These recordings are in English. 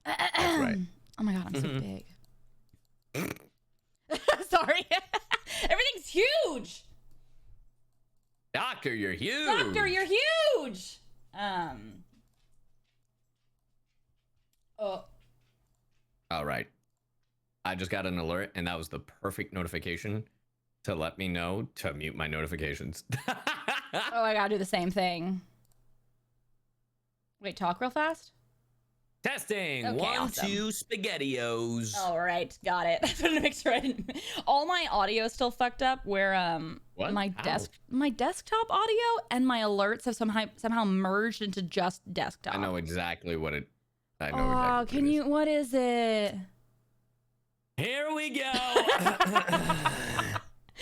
That's right. Oh my god, I'm so big. Sorry. Everything's huge. Doctor, you're huge. Doctor, you're huge. Oh. All right. I just got an alert, and that was the perfect notification to let me know to mute my notifications. Oh, I gotta do the same thing. Wait, talk real fast? Testing. Okay, 1, awesome. 2, SpaghettiOs. All right, got it. I just wanted to make sure I didn't. All my audio is still fucked up. Where What? my How? my desktop audio and my alerts have somehow merged into just desktop. I know exactly what it. I know Oh, exactly. can you? What is it? Here we go.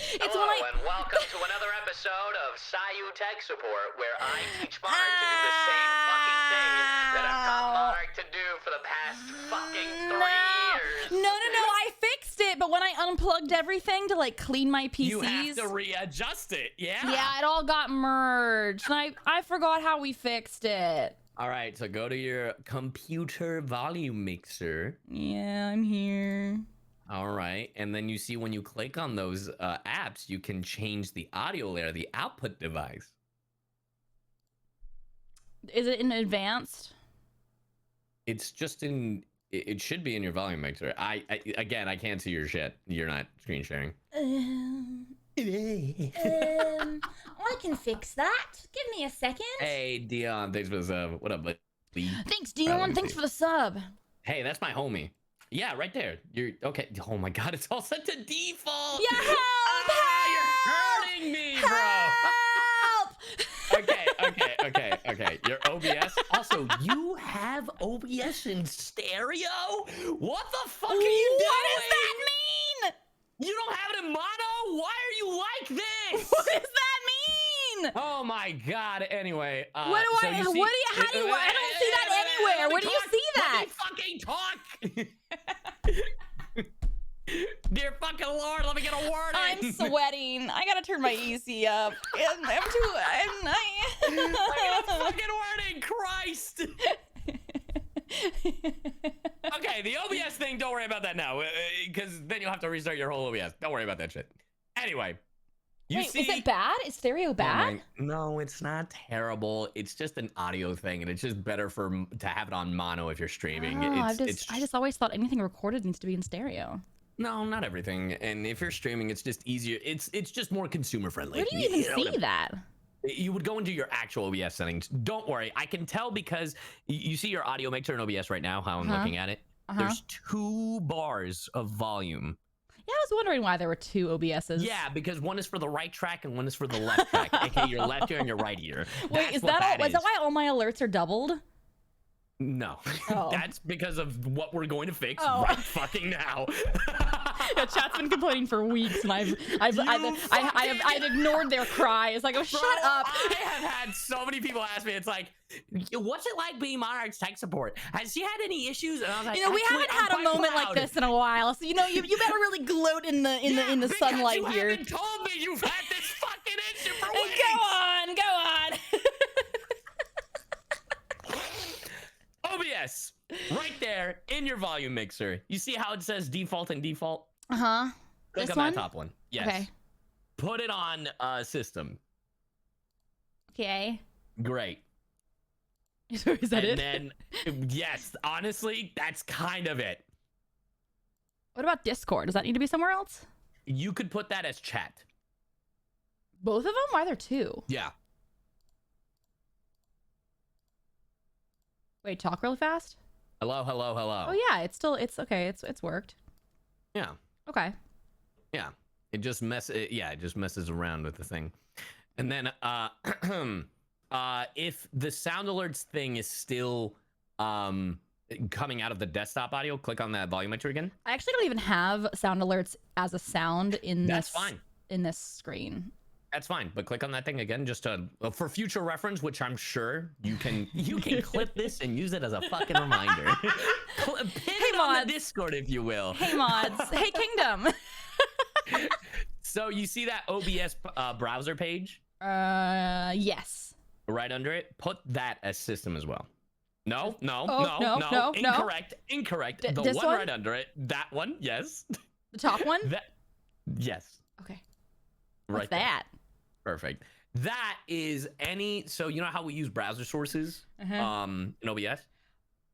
It's Hello when I. and welcome to another episode of CyYu Tech Support, where I teach Monarch to do the same fucking thing that I've taught Monarch to do for the past fucking 3 years. No, I fixed it, but when I unplugged everything to like clean my PCs, You have to readjust it. Yeah. yeah, it all got merged, and I forgot how we fixed it. All right. So go to your computer volume mixer. Yeah, I'm here. All right. And then you see when you click on those apps, you can change the audio layer, the output device. Is it in advanced? It's just in. It should be in your volume mixer. Again, I can't see your shit. You're not screen sharing. I can fix that. Give me a second. Hey, Dion. Thanks for the sub. What up, buddy? Thanks, Dion. Thanks for the sub. Hey, that's my homie. Yeah, right there. You're okay. Oh my god, it's all set to default. Yeah, help! You're hurting me, bro. Help! Okay. Your OBS. Also, you have OBS in stereo? What the fuck are you doing? What does that mean? You don't have it in mono? Why are you like this? What does that mean? Oh my god. Anyway, What do I? so you What do see- you? How do you? I don't see that anywhere. Where do you see that? Let me fucking talk. Dear fucking Lord, let me get a word in. I'm sweating. I gotta turn my EC up. I'm too. I got a fucking word in, Christ. Okay, the OBS thing, don't worry about that now, because then you'll have to restart your whole OBS. Don't worry about that shit. Anyway, you Wait, see. is it bad? Is stereo bad? No, it's not terrible. It's just an audio thing, and it's just better to have it on mono if you're streaming. Oh, I just always thought anything recorded needs to be in stereo. No, not everything. And if you're streaming, it's just easier. It's just more consumer friendly. Where do you even see that? You would go into your actual OBS settings. Don't worry, I can tell because you see your audio mixer in OBS right now. How I'm looking at it. There's 2 bars of volume. Yeah, I was wondering why there were 2 OBSs. Yeah, because one is for the right track and one is for the left track, aka your left ear and your right ear. Wait, is that why all my alerts are doubled? No, Oh. That's because of what we're going to fix Oh. right fucking now. Yeah, chat's been complaining for weeks, and I've ignored their cries. Like, oh, shut up. I have had so many people ask me. It's like, what's it like being Monarch's tech support? Has she had any issues? And I was like, You know, we "Actually, haven't I'm had a quite moment proud." like this in a while, so you know, you better really gloat in the Because sunlight you here. haven't told me you've had this fucking issue for Hey, weeks. go on. OBS, right there in your volume mixer. You see how it says default and default? Uh-huh. Click This on one? that top one. Yes. Okay. Put it on system. Okay. Great. Is that it? And then, yes, honestly, that's kind of it. What about Discord? Does that need to be somewhere else? You could put that as chat. Both of them? Why are there 2? Yeah. Wait, talk really fast? Hello. Oh yeah, it's okay. It's worked. Yeah. Okay. Yeah. It just messes around with the thing. And then if the sound alerts thing is still coming out of the desktop audio, click on that volume mixer again. I actually don't even have sound alerts as a sound in That's fine. In this screen. That's fine, but click on that thing again just to for future reference, which I'm sure you can clip this and use it as a fucking reminder. Pin it on the Discord, if you will. Hey mods. Hey Kingdom. So you see that OBS browser page? Yes. Right under it. Put that as system as well. No, no, Oh, no, no, no, no. Incorrect. Incorrect. The this one one? right under it. That one. Yes. The top one? That. Yes. Okay. Right What's there. that? Perfect. That is any. So you know how we use browser sources, in OBS.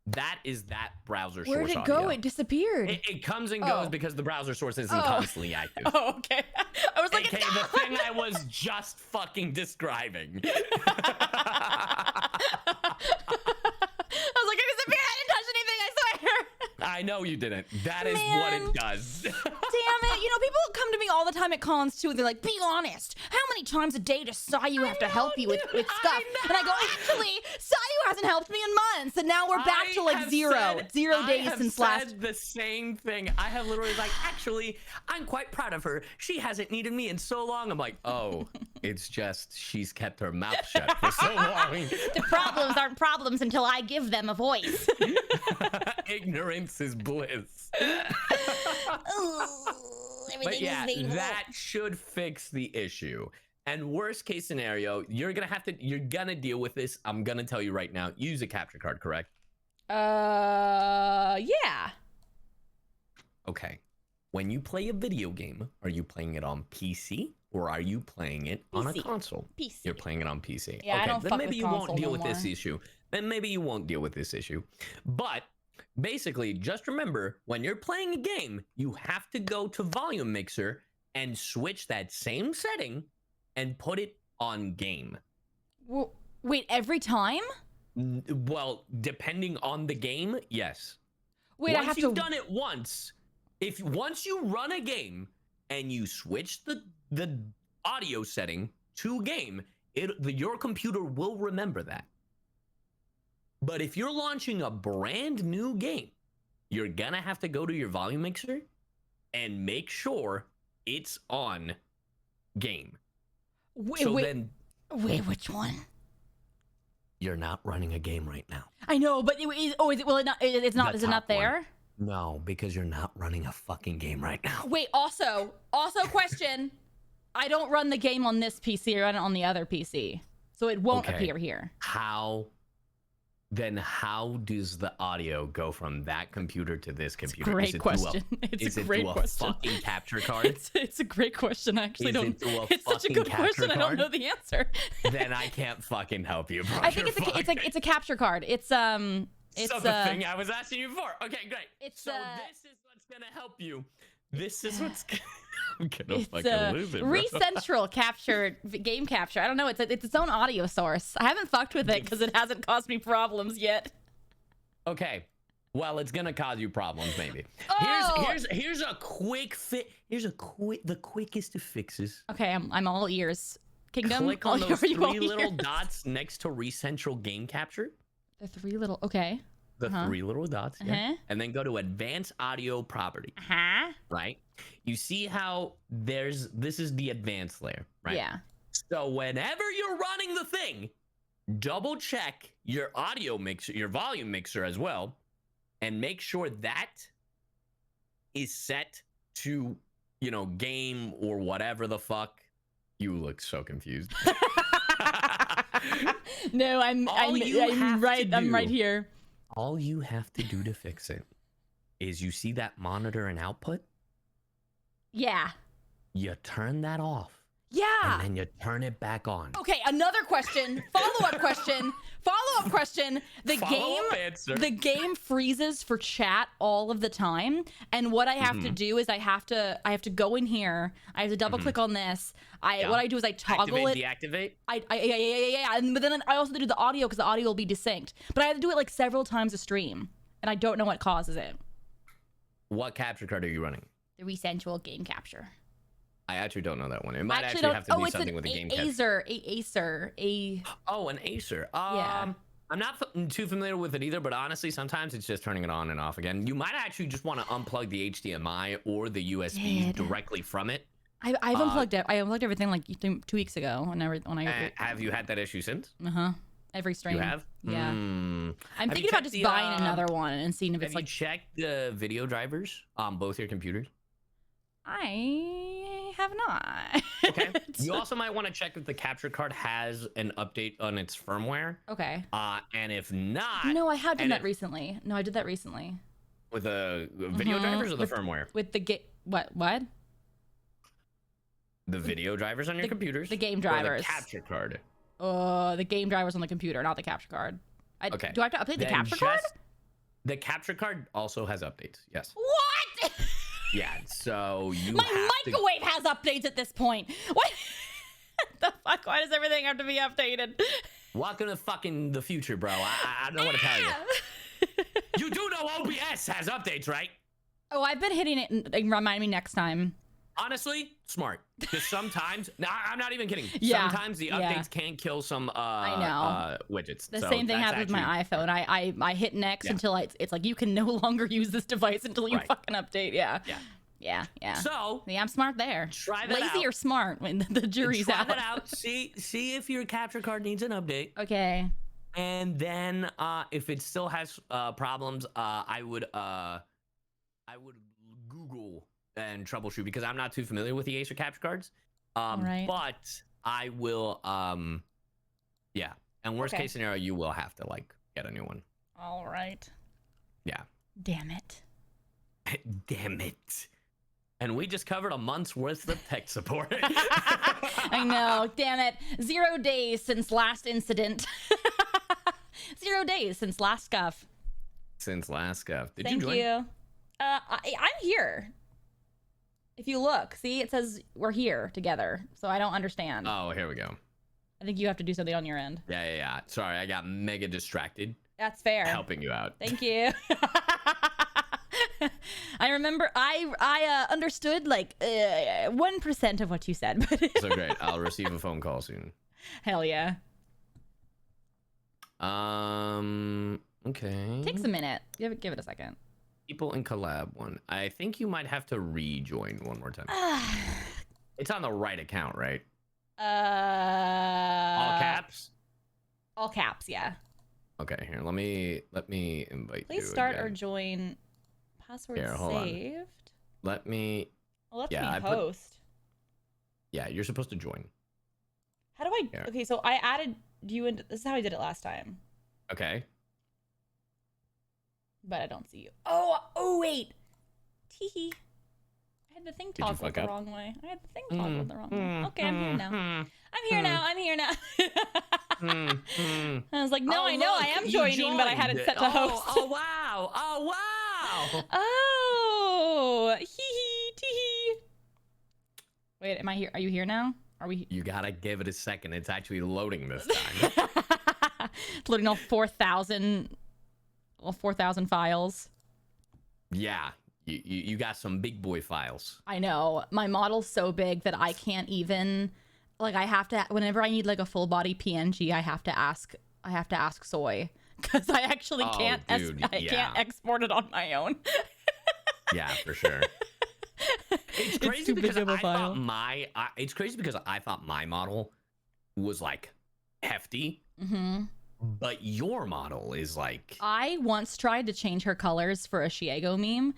That is that browser source. Where did it go? audio. It disappeared. It comes and goes because the browser source isn't constantly active. Oh, okay. I was like, Okay, the thing I was just fucking describing. I was like, it disappeared. I didn't touch anything, I swear. I know you didn't. That is what it does. Damn it. You know, people come to me all the time at cons too. They're like, be honest. How many times a day does CyYu have to help you with Scuff? And I go, actually, CyYu hasn't helped me in months. And now we're back to like zero days since last. I have said the same thing. I have literally like, actually, I'm quite proud of her. She hasn't needed me in so long. I'm like, oh, it's just she's kept her mouth shut for so long. The problems aren't problems until I give them a voice. Ignorance is bliss. But yeah, that should fix the issue. And worst case scenario, you're gonna deal with this. I'm gonna tell you right now. Use a capture card, correct? Yeah. Okay. When you play a video game, are you playing it on PC or are you playing it on a console? PC. You're playing it on PC. Yeah, okay, I don't then fuck maybe with you won't console deal no with this more. issue. Then maybe you won't deal with this issue. But basically, just remember, when you're playing a game, you have to go to Volume Mixer and switch that same setting and put it on game. Wait, every time? Well, depending on the game, yes. Wait, once I have you've to. done it once, once you run a game and you switch the audio setting to game, your computer will remember that. But if you're launching a brand new game, you're gonna have to go to your volume mixer and make sure it's on game. Wait, which one? You're not running a game right now. I know, but is it? Well, it's not. The Is it not top one. there? No, because you're not running a fucking game right now. Wait. Also, question. I don't run the game on this PC. I run it on the other PC, so it won't appear here. How does the audio go from that computer to this computer? Great question. Is it through a fucking capture card? It's a great question. I actually don't. It's such a good question. I don't know the answer. Then I can't fucking help you, bro. I think it's a capture card. It's so the thing I was asking you for. Okay, great. This is what's gonna help you. This is what's I'm gonna it's fucking lose it, bro. Recentral capture, game capture. I don't know. It's its own audio source. I haven't fucked with it because it hasn't caused me problems yet. Okay. Well, it's gonna cause you problems, maybe. Oh! Here's a quick fit. The quickest of fixes. Okay, I'm all ears. Kingdom. Click on those are you all three little ears? dots next to recentral game capture. The three little. Okay. The three little dots, and then go to advanced audio property. Right? You see how this is the advanced layer, right? Yeah. So whenever you're running the thing, double check your audio mixer, your volume mixer as well, and make sure that is set to, game or whatever the fuck. You look so confused. No, I'm right here. All you have to do to fix it is you see that monitor and output? Yeah. You turn that off. Yeah. And then you turn it back on. Okay, another question. Follow-up question. Follow-up question. The game freezes for chat all of the time. And what I have to do is I have to go in here. I have to double click on this. What I do is I toggle Deactivate? Yeah. But then I also do the audio because the audio will be desynced. But I have to do it like several times a stream. And I don't know what causes it. What capture card are you running? The Recentral game capture. I actually don't know that one. It might actually have to be something with a game capture. Acer. Oh, an Acer. Yeah. I'm not too familiar with it either, but honestly, sometimes it's just turning it on and off again. You might actually just want to unplug the HDMI or the USB directly from it. I've unplugged it. I unplugged everything like 2 weeks ago. Have you had that issue since? Every stream. You have? Yeah. I'm thinking about just buying another one and seeing if it's like. Have you checked the video drivers on both your computers? I have not. Okay. You also might want to check if the capture card has an update on its firmware. Okay. And if not, no, I have done that recently. No, I did that recently. With the video drivers or the firmware? With the what? The video drivers on your computers. The game drivers. Or the capture card. The game drivers on the computer, not the capture card. Okay. Do I have to update the capture card? The capture card also has updates. Yes. What? Yeah. So you. My microwave has updates at this point. What? The fuck? Why does everything have to be updated? Welcome to fucking the future, bro. I don't know what to tell you. You do know OBS has updates, right? Oh, I've been hitting it and remind me next time. Honestly, smart. Because sometimes, no, I'm not even kidding. Yeah, sometimes the updates can kill some widgets. The same thing happens with my iPhone. I hit next until it's like, you can no longer use this device until you fucking update. Yeah. So yeah, I'm smart there. Try that Lazy out. or smart when the jury's out. Try that out. See if your capture card needs an update. Okay. And then if it still has problems, I would Google and troubleshoot, because I'm not too familiar with the Acer capture cards. Right. But I will yeah. And worst case scenario, you will have to like get a new one. All right. Yeah. Damn it. Damn it. And we just covered a month's worth of tech support. I know. Damn it. 0 days since last incident. 0 days since last scuff. Since last scuff. Did Thank you join? you. I'm here. If you look, see, it says we're here together. So I don't understand. Oh, here we go. I think you have to do something on your end. Yeah. Sorry, I got mega distracted. That's fair. Helping you out. Thank you. I remember I understood like 1% of what you said. But So great. I'll receive a phone call soon. Hell yeah. Okay. Takes a minute. Give it a second. People in collab one. I think you might have to rejoin one more time. It's on the right account, right? All caps? All caps, yeah. Okay, here. Let me invite you. Please start again. or join. Password Here, hold on. saved. Let me Let Yeah, me I put- host. Yeah, you're supposed to join. How do I Yeah. Okay, so I added you into this is how I did it last time. Okay. But I don't see you. Oh wait. Teehee. I had the thing Did you toggled fuck the up? wrong way. I had the thing toggled the wrong way. Okay, I'm here now. I'm here now. I was like, no, Oh, I know look, I am you joining, but I had it joined. set to host. Oh wow. Oh, hee hee teehee. Wait, am I here? Are you here now? Are we? You gotta give it a second. It's actually loading this time. It's loading all 4,000 files. Yeah. You got some big boy files. I know. My model's so big that I can't even, like, I have to, whenever I need like a full body PNG, I have to ask Soy, because I actually can't can't export it on my own. Yeah, for sure. It's crazy because it's crazy because I thought my model was like hefty. Mm-hmm. But your model is like... I once tried to change her colors for a Chiego meme.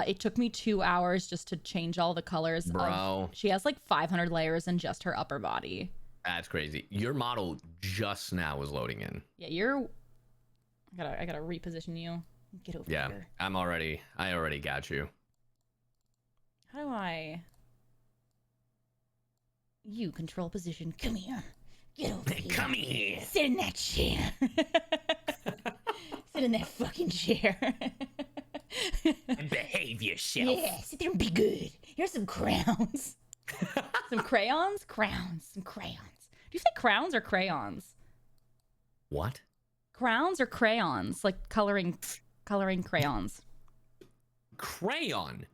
It took me 2 hours just to change all the colors. Bro. She has like 500 layers in just her upper body. That's crazy. Your model just now was loading in. Yeah, I gotta reposition you. Get over here. I already got you. How do I... You control position. Come here. Get over here. Come here. Sit in that chair. Sit in that fucking chair. And behave yourself. Yeah, sit there and be good. Here's some crowns. Some crayons? Crowns. Some crayons. Do you say crowns or crayons? What? Crowns or crayons? Like coloring crayons. Crayon.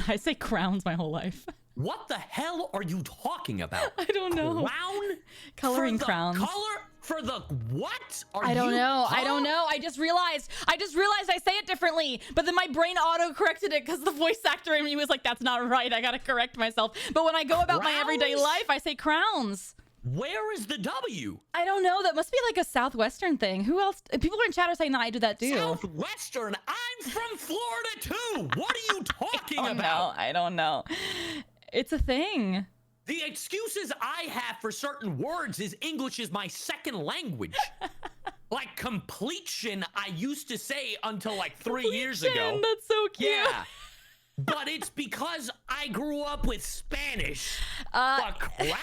I say crowns my whole life. What the hell are you talking about? I don't know. Crown? Coloring for the crowns. Color for the what? I don't know. I just realized I say it differently, but then my brain auto-corrected it because the voice actor in me was like, that's not right. I gotta correct myself. But when I go about my everyday life, I say crowns. Where is the W? I don't know. That must be like a Southwestern thing. Who else? People in chat are saying that I do that too. Southwestern? I'm from Florida too. What are you talking about? I don't know. It's a thing. The excuses I have for certain words is English is my second language. Like completion, I used to say until like 3 years ago. That's so cute. Yeah. But it's because I grew up with Spanish. The clowns?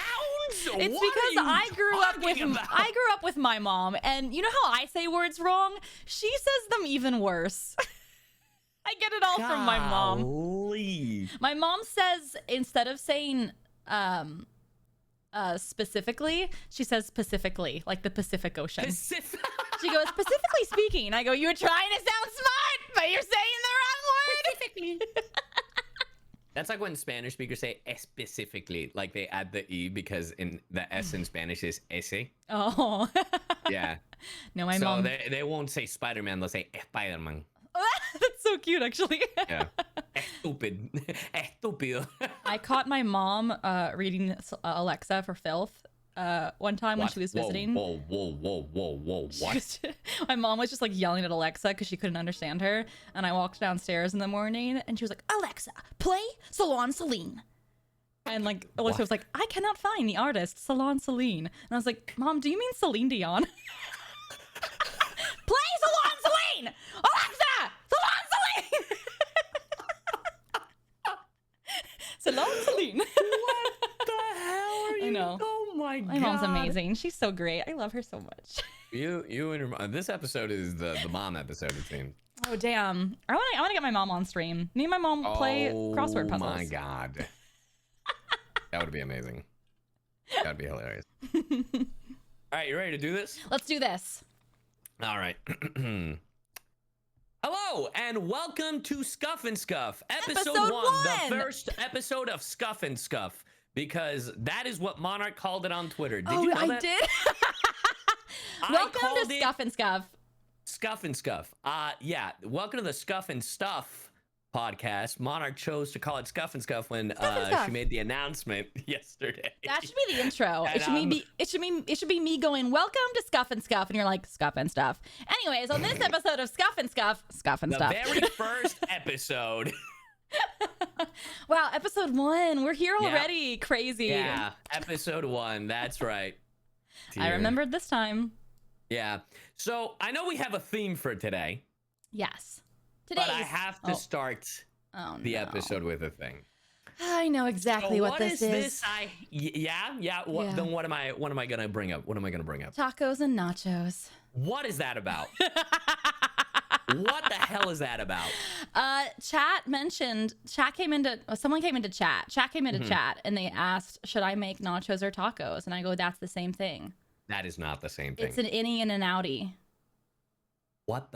It's because I grew up with my mom, and you know how I say words wrong? She says them even worse. I get it all from my mom. My mom says, instead of saying specifically, she says specifically, like the Pacific Ocean. She goes, specifically speaking. I go, you're trying to sound smart, but you're saying the wrong word. Specifically. That's like when Spanish speakers say specifically, like they add the E because in the S in Spanish is ese. Oh. Yeah. No, my mom. So they won't say Spider-Man, they'll say Spider-Man. That's so cute, actually. Yeah. Stupid. Estúpido. I caught my mom reading Alexa for filth one time when she was visiting. Whoa. What? My mom was just like yelling at Alexa because she couldn't understand her. And I walked downstairs in the morning and she was like, Alexa, play Salon Celine. And like Alexa was like, I cannot find the artist Salon Celine. And I was like, Mom, do you mean Celine Dion? Play Salon Celine! Alexa! Salon Celine! Salon Celine. What the hell are you? I know. Oh my God. My mom's amazing. She's so great. I love her so much. You and your mom. This episode is the mom episode, it seems. Oh damn! I want to get my mom on stream. Me and my mom play crossword puzzles. Oh my God. That would be amazing. That'd be hilarious. All right, you ready to do this? Let's do this. All right. Hello and welcome to Scuff and Scuff, episode 1, the first episode of Scuff and Scuff, because that is what Monarch called it on Twitter. Did you know that? I did. Welcome to Scuff and Scuff. Scuff and Scuff. Yeah, welcome to the Scuff and Stuff podcast. Monarch chose to call it Scuff and Scuff when she made the announcement yesterday. That should be the intro. It should be me going, welcome to Scuff and Scuff, and you're like, Scuff and Stuff. Anyways, on this episode of Scuff and Scuff, Stuff. The very first episode. Wow, episode 1. We're here already. Yeah. Crazy. Yeah, episode 1. That's right. I remembered this time. Yeah. So I know we have a theme for today. Yes. But I have to start the episode with a thing. I know exactly what this is. Then what am I gonna bring up? What am I gonna bring up? Tacos and nachos. What is that about? What the hell is that about? Someone came into chat. Chat came into chat and they asked, should I make nachos or tacos? And I go, that's the same thing. That is not the same thing. It's an innie and an outie. What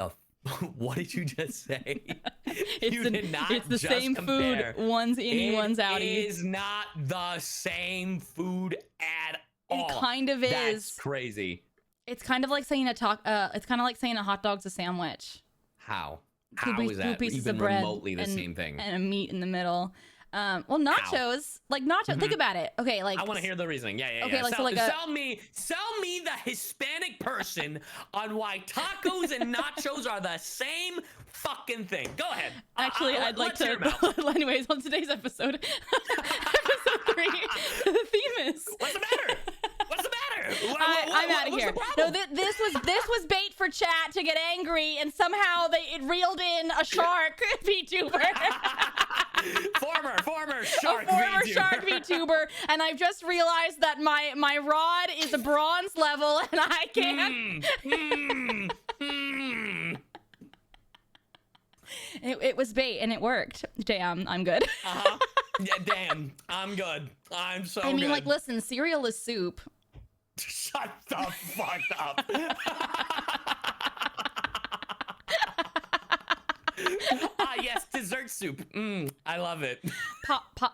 did you just say? It's the same compare. Food. One's innie, one's outie. It is not the same food at all. It kind of is. That's crazy. It's kind of like saying it's kind of like saying a hot dog's a sandwich. How? How is that even remotely the same thing? And a meat in the middle. Well, nachos, think about it. Okay, like I want to hear the reasoning. Yeah. Okay, sell me the Hispanic person on why tacos and nachos are the same fucking thing. Go ahead. Actually, I'd like to. Anyways, on today's episode, episode 3, the theme is. What's the matter? I'm out of here. No, this was bait for chat to get angry, and somehow it reeled in a shark VTuber. former shark VTuber, and I've just realized that my rod is a bronze level, and I can't. It was bait, and it worked. Damn, I'm good. Yeah, damn, I'm good. I'm so good. I mean, listen, cereal is soup. Shut the fuck up. Yes, dessert soup. I love it.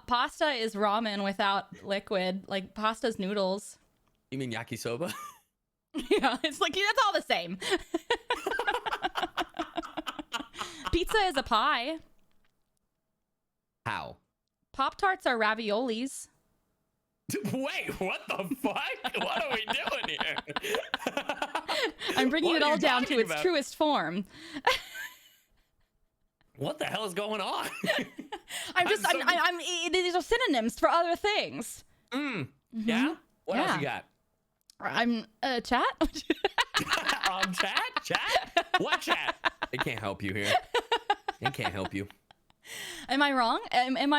Pasta is ramen without liquid. Like pasta's noodles. You mean yakisoba? Yeah, it's like that's all the same. Pizza is a pie. How? Pop-Tarts are raviolis. Wait, what the fuck? What are we doing here? I'm bringing it all down to its truest form. What the hell is going on? These are synonyms for other things. Yeah? What else you got? I'm chat. Chat? What chat? It can't help you here. It can't help you. Am I wrong? I'm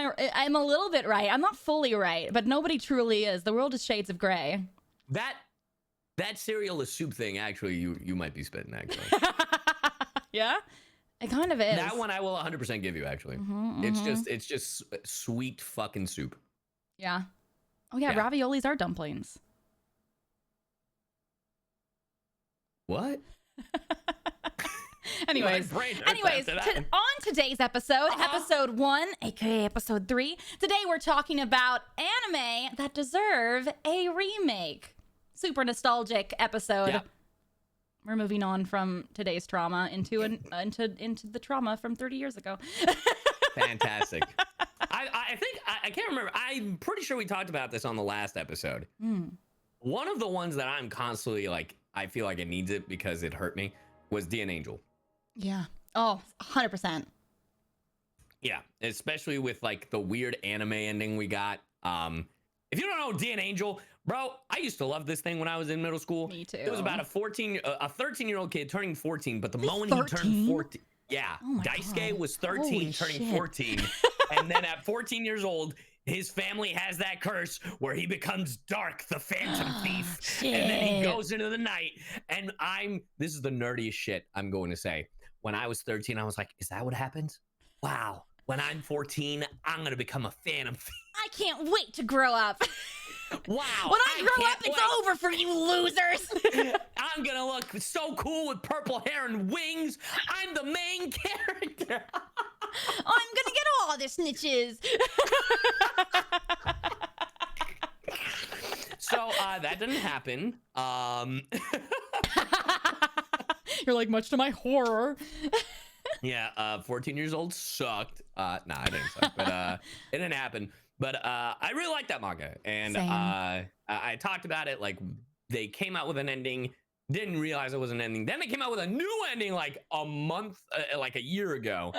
a little bit right. I'm not fully right, but nobody truly is. The world is shades of gray. That cereal is soup thing, actually, you might be spitting, actually. Yeah? It kind of is. That one I will 100% give you, actually. It's just sweet fucking soup. Yeah. Oh yeah, raviolis are dumplings. What? Anyways, on today's episode, episode 1, aka episode 3, today we're talking about anime that deserve a remake. Super nostalgic episode. Yep. We're moving on from today's trauma into the trauma from 30 years ago. Fantastic. I can't remember. I'm pretty sure we talked about this on the last episode. One of the ones that I'm constantly like, I feel like it needs it because it hurt me, was DNAngel. Yeah. Oh, 100%. Yeah, especially with like the weird anime ending we got. If you don't know DNAngel, bro, I used to love this thing when I was in middle school. Me too. It was about a 13-year-old kid turning 14, but the moment he turned 14, Daisuke was 13 turning 14, and then at 14 years old, his family has that curse where he becomes Dark, the Phantom Thief, and then he goes into the night. And this is the nerdiest shit I'm going to say. When I was 13, I was like, is that what happens? Wow. When I'm 14, I'm going to become a Phantom Thief. I can't wait to grow up. Wow. When I grow up, it's over for you losers. I'm going to look so cool with purple hair and wings. I'm the main character. I'm going to get all the snitches. So that didn't happen. You're like, much to my horror. Yeah, 14 years old sucked. Nah, I didn't suck, but it didn't happen. But I really like that manga, and I talked about it. Like, they came out with an ending, didn't realize it was an ending. Then they came out with a new ending like a month, like a year ago,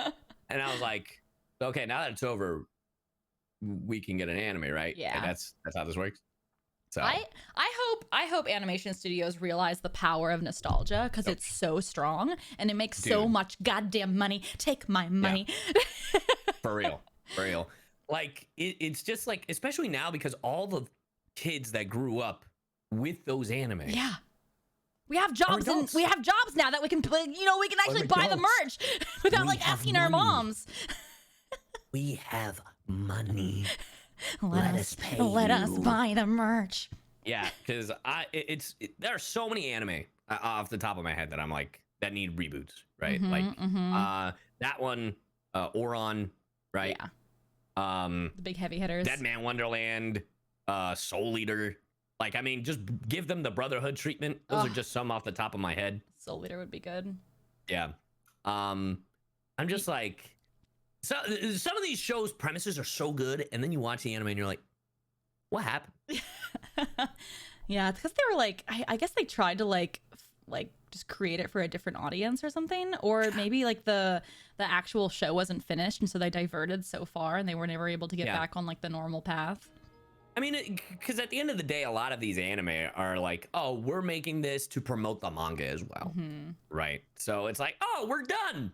and I was like, okay, now that it's over, we can get an anime, right? Yeah, and that's how this works. So I hope animation studios realize the power of nostalgia, because it's so strong and it makes so much goddamn money. Take my money. Yeah. For real. Like it's just like, especially now, because all the kids that grew up with those anime. Yeah. We have jobs and we have jobs now that we can, we can actually buy the merch without like asking our moms. We have money. Let us buy the merch. Yeah, because there are so many anime off the top of my head that I'm like, that need reboots, right? That one, Oron, right? Yeah. The big heavy hitters. Dead Man Wonderland, Soul Eater. Like, I mean, just give them the Brotherhood treatment. Those are just some off the top of my head. Soul Eater would be good. Yeah. I'm just like, some of these shows' premises are so good, and then you watch the anime and you're like, what happened? Yeah, it's because they were like, I guess they tried to like just create it for a different audience or something, or maybe like the actual show wasn't finished, and so they diverted so far and they were never able to get back on like the normal path. I mean, because at the end of the day, a lot of these anime are like, oh, we're making this to promote the manga as well, right? So it's like, oh, we're done.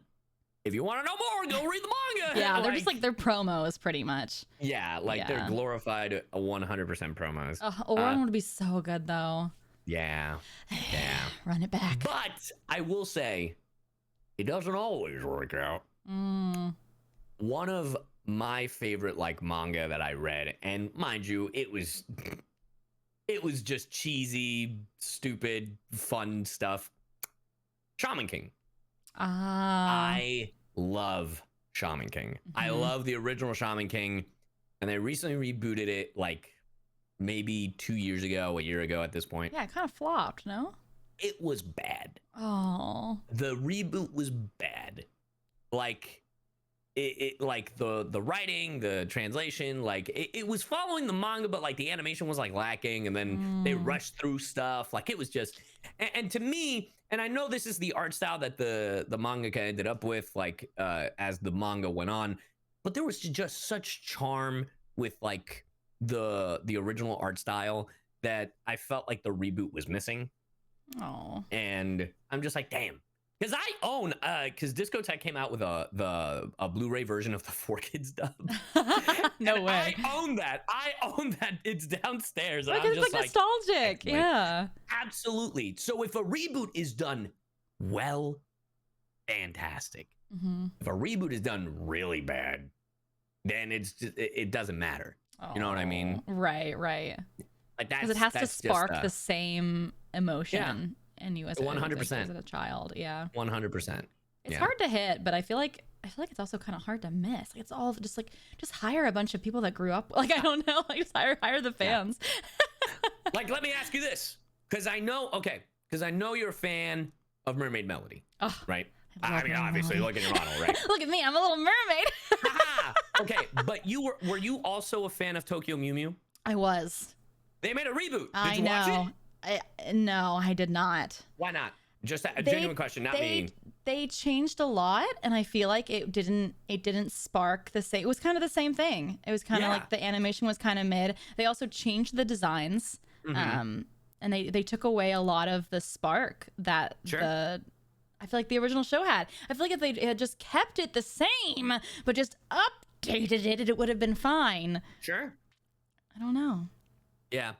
If you want to know more, go read the manga. Yeah, they're just like their promos, pretty much. Yeah, they're glorified 100% promos. Oran would be so good, though. Yeah. Run it back. But I will say, it doesn't always work out. One of my favorite like manga that I read, and mind you, it was just cheesy, stupid, fun stuff. Shaman King. I love Shaman King. I love the original Shaman King, and they recently rebooted it like maybe 2 years ago, a year ago at this point. Yeah, it kind of flopped, no? It was bad. Oh. The reboot was bad. Like, like the writing, the translation, like it was following the manga, but like the animation was like lacking, and then they rushed through stuff. Like it was just, and to me, and I know this is the art style that the mangaka ended up with, like as the manga went on, but there was just such charm with like the original art style that I felt like the reboot was missing. Oh, and I'm just like, damn. Because I own, because Discotek came out with a Blu-ray version of the 4Kids dub. No way. I own that. It's downstairs. And Because I'm just it's like nostalgic. Yeah. Absolutely. So if a reboot is done well, fantastic. If a reboot is done really bad, then it doesn't matter. You know what I mean? Right. Like that's because it has to spark just, the same emotion in you as 100% as a child. Yeah. 100%. It's hard to hit, but I feel like it's also kind of hard to miss. Like it's all just hire a bunch of people that grew up. Like I don't know, like just hire the fans. Like let me ask you this, because I know you're a fan of Mermaid Melody, right? I mean, obviously, look at your model, right? Look at me, I'm a little mermaid. Okay, but were you also a fan of Tokyo Mew Mew? I was. They made a reboot. I Did you watch it? No, I did not. Why not? Just a genuine question, not me. They changed a lot, and I feel like it didn't spark the same. It was kind of the same thing. It was kind of like the animation was kind of mid. They also changed the designs, and they took away a lot of the spark that I feel like the original show had. I feel like if they had just kept it the same, but just updated it would have been fine. Sure. I don't know. Yeah.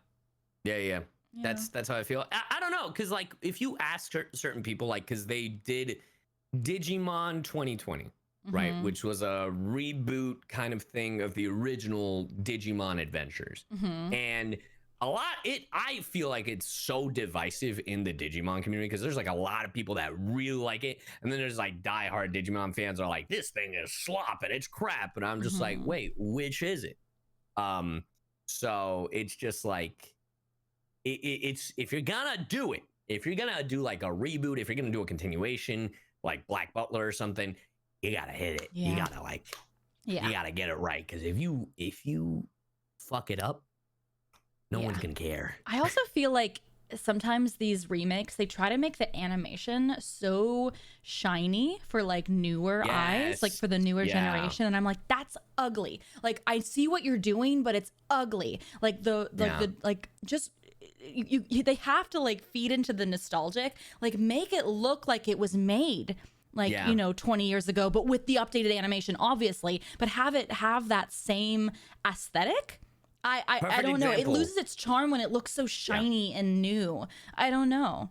That's how I feel. I don't know, because like if you ask certain people, like because they did Digimon 2020, right, which was a reboot kind of thing of the original Digimon adventures, and I feel like it's so divisive in the Digimon community, because there's like a lot of people that really like it, and then there's like diehard Digimon fans are like, this thing is slop and it's crap, and I'm just like, wait, which is it? So it's just like it's if you're gonna do it, if you're gonna do like a reboot, if you're gonna do a continuation like Black Butler or something, you gotta hit it. You gotta you gotta get it right, because if you fuck it up, no one's gonna care. I also feel like sometimes these remakes, they try to make the animation so shiny for like newer eyes, like for the newer generation, and I'm like, that's ugly. Like I see what you're doing, but it's ugly. Like the just they have to like feed into the nostalgic, like make it look like it was made like 20 years ago, but with the updated animation, obviously, but have that same aesthetic. I don't know. It loses its charm when it looks so shiny and new. I don't know.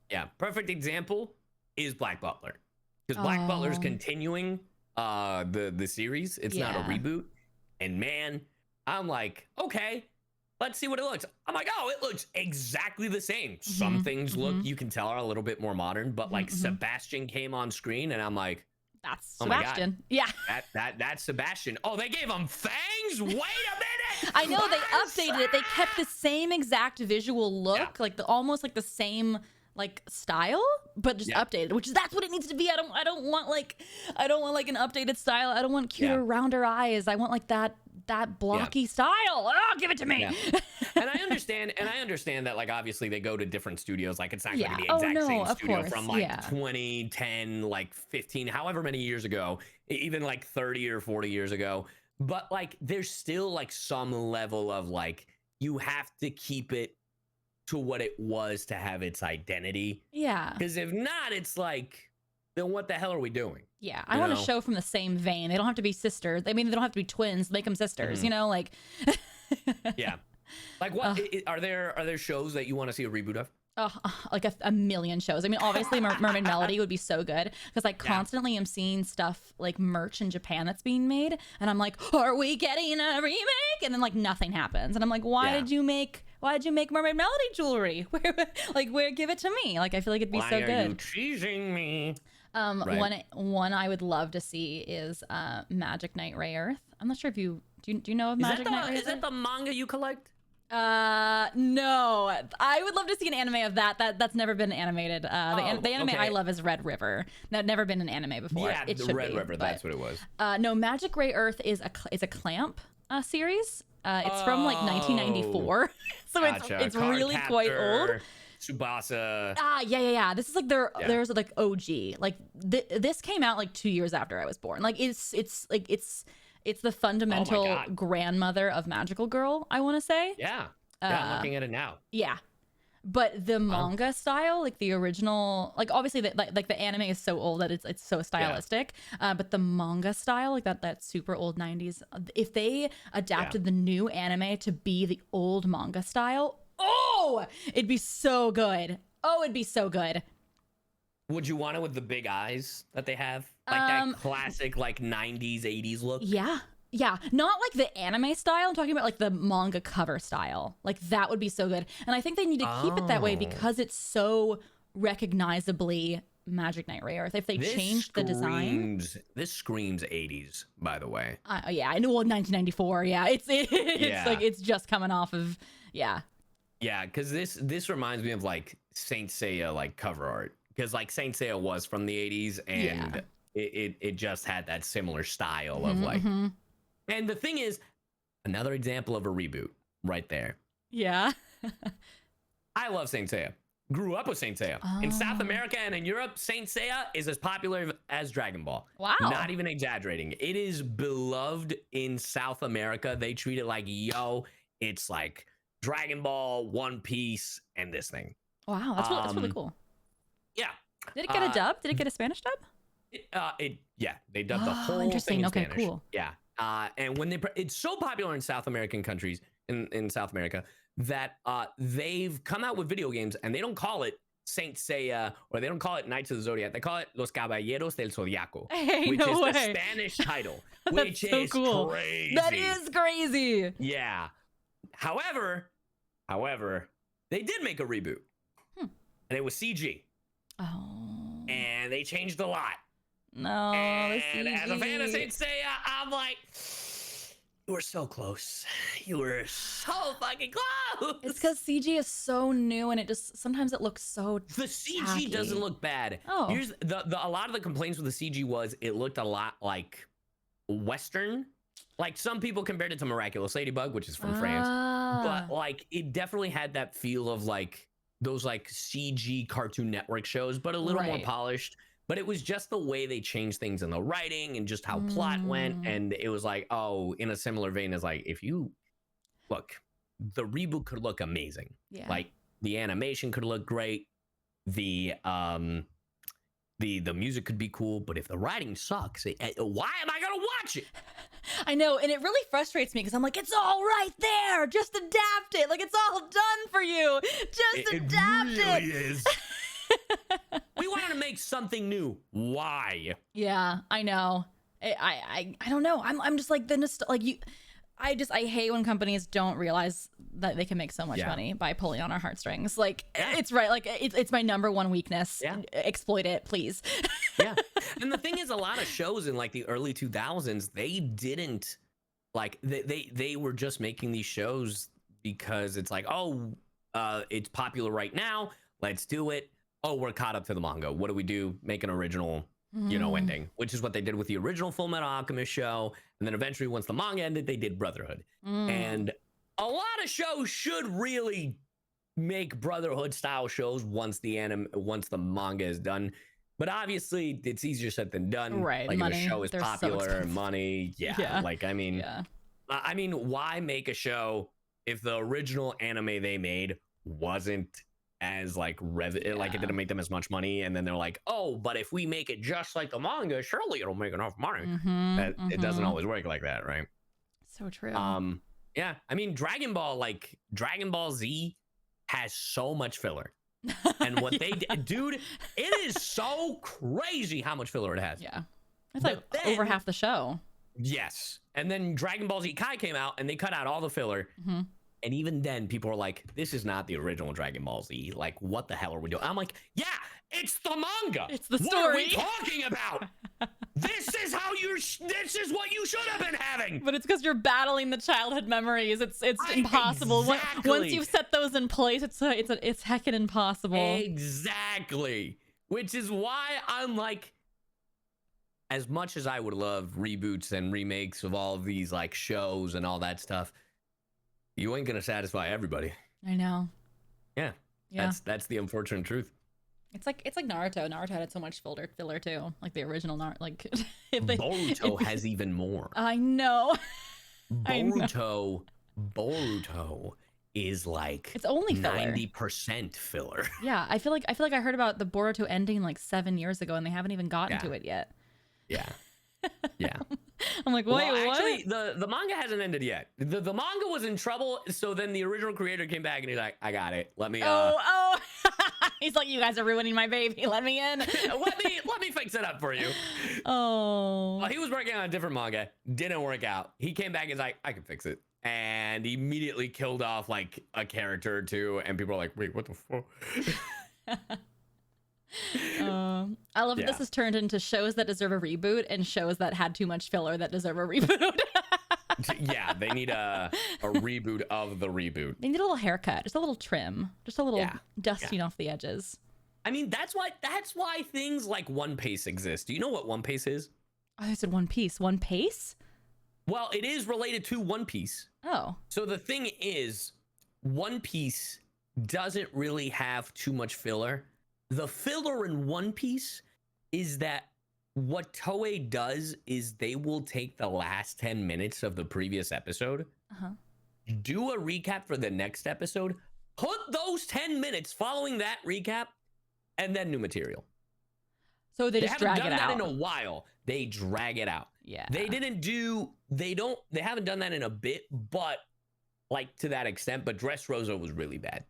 Yeah, perfect example is Black Butler, because Black Butler's continuing the series. It's not a reboot, and man, I'm like, okay, let's see what it looks. I'm like, oh, it looks exactly the same. Some things look, you can tell, are a little bit more modern, but like Sebastian came on screen, and I'm like, that's Sebastian. Yeah. That's Sebastian. Oh, they gave him fangs? Wait a minute. I know, they updated it. They kept the same exact visual look, like almost like the same like style, but just updated, that's what it needs to be. I don't want like an updated style. I don't want cuter, rounder eyes. I want like that blocky style. Oh, give it to me. And I understand that, like, obviously they go to different studios. Like, it's not going to be the exact same studio from like 2010, like 15, however many years ago, even like 30 or 40 years ago. But like, there's still like some level of like, you have to keep it to what it was to have its identity. Yeah. Because if not, it's like, then what the hell are we doing? Yeah, I want a show from the same vein. They don't have to be sisters. I mean, they don't have to be twins. Make them sisters, you know, like. Yeah. Like, what are there shows that you want to see a reboot of? Like a million shows. I mean, obviously Mermaid Melody would be so good, because I constantly am seeing stuff like merch in Japan that's being made, and I'm like, are we getting a remake? And then like nothing happens, and I'm like, why did you make Mermaid Melody jewelry? Where give it to me? Like, I feel like it'd be so good. Why are you teasing me? One I would love to see is Magic Knight Ray Earth. I'm not sure if do you know of Magic Knight Ray Earth? Is that the manga you collect? No. I would love to see an anime of that. That's never been animated. The anime I love is Red River. That's never been an anime before. Yeah, it the should Red be, River. That's what it was. No, Magic Ray Earth is a Clamp series. It's from like 1994, so Gotcha. it's really quite old. Tsubasa. Yeah. This is like there's like OG. Like this came out like 2 years after I was born. Like it's the fundamental grandmother of Magical Girl, I want to say. Yeah. I'm looking at it now. Yeah. But the manga style, like the original, like obviously the anime is so old that it's so stylistic. But the manga style, like that super old 90s, if they adapted the new anime to be the old manga style, it'd be so good. It'd be so good. Would you want it with the big eyes that they have? Like that classic like 90s, 80s look? Yeah, not like the anime style. I'm talking about like the manga cover style. Like that would be so good. And I think they need to keep it that way because it's so recognizably Magic Knight Ray Earth. If they changed the design. This screams 80s, by the way. Yeah, I know. Well, 1994. Yeah, it's like it's just coming off of Yeah, because this reminds me of like Saint Seiya like cover art. Because like Saint Seiya was from the 80s and it just had that similar style of like. And the thing is, another example of a reboot right there. Yeah. I love Saint Seiya. Grew up with Saint Seiya. In South America and in Europe, Saint Seiya is as popular as Dragon Ball. Wow. Not even exaggerating. It is beloved in South America. They treat it like, it's like Dragon Ball, One Piece, and this thing. Wow, that's really cool. Yeah. Did it get a dub? Did it get a Spanish dub? They dubbed the whole interesting. thing in Okay, Spanish. cool. Yeah. And when it's so popular in South American countries, in South America, that they've come out with video games and they don't call it Saint Seiya or they don't call it Knights of the Zodiac. They call it Los Caballeros del Zodiaco, which is the Spanish title, which is so cool. Crazy. That is crazy. Yeah. However, they did make a reboot, and it was CG. Oh. And they changed a lot. No, and as a fan of Saint Seiya, I'm like, you were so close. You were so fucking close. It's because CG is so new, and sometimes it looks so. The CG tacky. Doesn't look bad. Here's a lot of the complaints with the CG was it looked a lot like Western. Like some people compared it to Miraculous Ladybug, which is from France, but like it definitely had that feel of like those like CG Cartoon Network shows, but a little more polished. But it was just the way they changed things in the writing and just how plot went. And it was like, in a similar vein as like, if you look, the reboot could look amazing. Yeah. Like the animation could look great. The music could be cool. But if the writing sucks, why am I going to watch it? I know. And it really frustrates me because I'm like, it's all right there. Just adapt it. Like it's all done for you. Just adapt it. It really is. We wanted to make something new. Why? Yeah, I know. I don't know. I'm just like I hate when companies don't realize that they can make so much money by pulling on our heartstrings. Like it's right. Like it's my number one weakness. Yeah. Exploit it, please. Yeah. And the thing is, a lot of shows in like the early 2000s, they didn't like they were just making these shows because it's like, it's popular right now. Let's do it. We're caught up to the manga. What do we do? Make an original, ending, which is what they did with the original Fullmetal Alchemist show. And then eventually, once the manga ended, they did Brotherhood. And a lot of shows should really make Brotherhood style shows once the manga is done. But obviously, it's easier said than done. Right. Like money. the show is popular, money. Yeah. Like, I mean, why make a show if the original anime they made wasn't as like it didn't make them as much money, and then they're like, but if we make it just like the manga, surely it'll make enough money. It doesn't always work like that, right? So true. Yeah, I mean Dragon Ball Z has so much filler, and what they did, dude, it is so crazy how much filler it has. Yeah, it's like over half the show. Yes, and then Dragon Ball Z Kai came out, and they cut out all the filler. And even then, people are like, this is not the original Dragon Ball Z. Like, what the hell are we doing? I'm like, yeah, it's the manga. It's the story. What are we talking about? This is what you should have been having. But it's because you're battling the childhood memories. It's impossible. Exactly. Once you've set those in place, it's heckin' impossible. Exactly. Which is why I'm like, as much as I would love reboots and remakes of all of these like shows and all that stuff, you ain't gonna satisfy everybody. I know. Yeah. That's the unfortunate truth. It's like Naruto. Naruto had so much filler too, like the original Naruto. Like Boruto has even more. I know. Boruto is like it's only 90% filler. Yeah, I feel like I heard about the Boruto ending like 7 years ago, and they haven't even gotten to it yet. Yeah. Yeah. I'm like, wait, what? Actually, the manga hasn't ended yet. The manga was in trouble, so then the original creator came back and he's like, I got it. Let me He's like, you guys are ruining my baby. Let me in. let me fix it up for you. Oh. Well, he was working on a different manga. Didn't work out. He came back and was like, I can fix it. And he immediately killed off like a character or two. And people are like, wait, what the fuck? I love that this has turned into shows that deserve a reboot and shows that had too much filler that deserve a reboot. Yeah, they need a reboot of the reboot. They need a little haircut, just a little trim, just a little dusting off the edges. I mean, that's why things like One Piece exist. Do you know what One Piece is? Oh, I said One Piece. One Piece? Well, it is related to One Piece. Oh. So the thing is, One Piece doesn't really have too much filler. The filler in One Piece is that what Toei does is they will take the last 10 minutes of the previous episode, do a recap for the next episode, put those 10 minutes following that recap, and then new material. So they just drag it out. They haven't done that in a while. They drag it out. Yeah. They haven't done that in a bit, but like to that extent, but Dressrosa was really bad.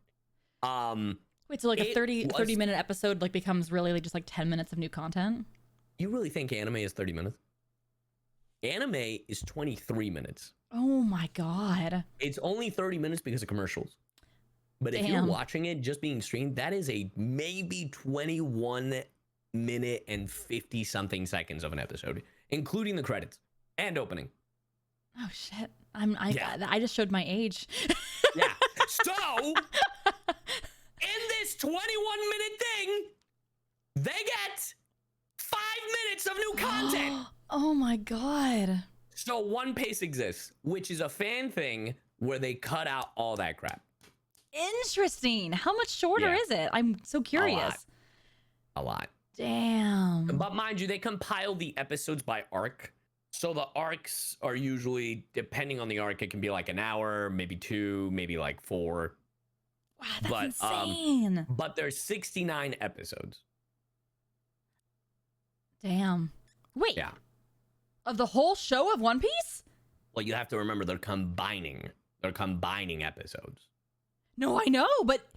Wait, so like a 30 minute episode like becomes really like just like 10 minutes of new content? You really think anime is 30 minutes? Anime is 23 minutes. Oh my God. It's only 30 minutes because of commercials. But if you're watching it just being streamed, that is a maybe 21 minute and 50 something seconds of an episode, including the credits and opening. Oh shit. I just showed my age. Yeah. So in this 21-minute thing, they get 5 minutes of new content. Oh my God. So One Piece exists, which is a fan thing where they cut out all that crap. Interesting. How much shorter is it? I'm so curious. A lot. Damn. But mind you, they compile the episodes by arc. So the arcs are usually, depending on the arc, it can be like an hour, maybe 2, maybe like 4. Wow, that's insane. But there's 69 episodes. Damn. Wait. Yeah. Of the whole show of One Piece? Well, you have to remember they're combining episodes. No, I know, but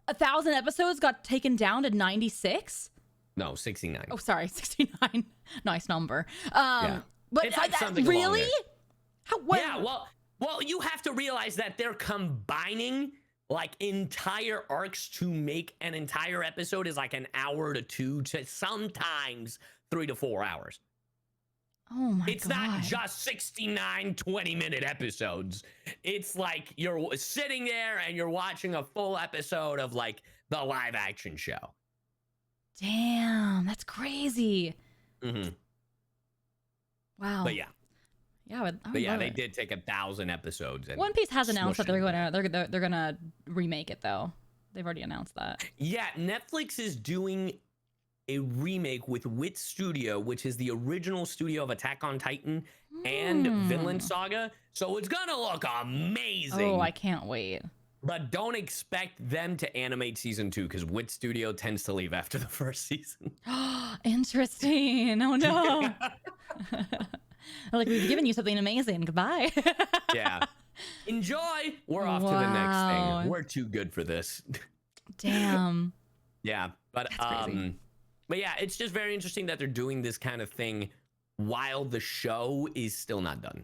1,000 episodes got taken down to 96? No, 69. Oh, sorry, 69. Nice number. Yeah. But it's like something really? Yeah, well, you have to realize that they're combining like entire arcs to make an entire episode is like an hour to 2 to sometimes 3 to 4 hours. Oh my God. It's not just 69 20-minute episodes. It's like you're sitting there and you're watching a full episode of like the live action show. Damn, that's crazy. Mm-hmm. Wow. But yeah. Yeah, They did take 1,000 episodes. And One Piece has announced that they're gonna remake it though. They've already announced that. Yeah, Netflix is doing a remake with Wit Studio, which is the original studio of Attack on Titan and Vinland Saga. So it's gonna look amazing. Oh, I can't wait. But don't expect them to animate season 2 because Wit Studio tends to leave after the first season. Interesting. Oh no. Like, we've given you something amazing. Goodbye. Yeah. Enjoy. We're off to the next thing. We're too good for this. Damn. Yeah. But but yeah, it's just very interesting that they're doing this kind of thing while the show is still not done.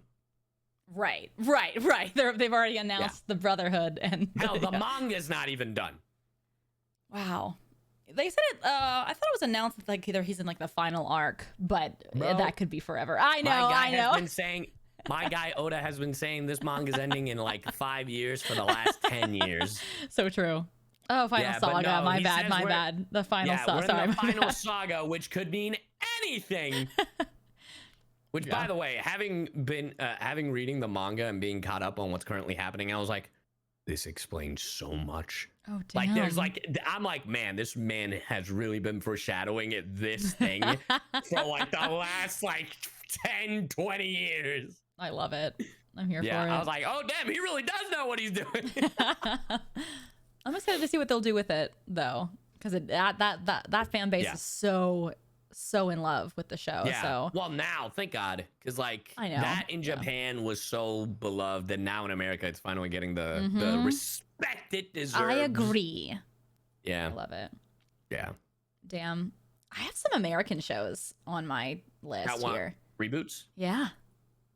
Right. They've already announced the Brotherhood and hell, the manga's not even done. Wow. They said it. I thought it was announced that like either he's in like the final arc, but that could be forever. I know. Has been saying, my guy Oda has been saying this manga's ending in like 5 years for the last 10 years. So true. Oh, final saga. No, my bad. The final saga. Sorry, the final saga, which could mean anything. Which, by the way, having reading the manga and being caught up on what's currently happening, I was like, this explains so much. Oh, damn. Like, there's like, I'm like, man, this man has really been foreshadowing this thing for like the last like 10, 20 years. I love it. I'm here for it. I was like, oh, damn, he really does know what he's doing. I'm excited to see what they'll do with it, though, because that fan base is so in love with the show. Yeah. So well, now, thank God, because like I know. that in Japan was so beloved that now in America it's finally getting the respect it deserves. I agree. Yeah, I love it. Yeah. Damn, I have some American shows on my list here. Reboots? Yeah.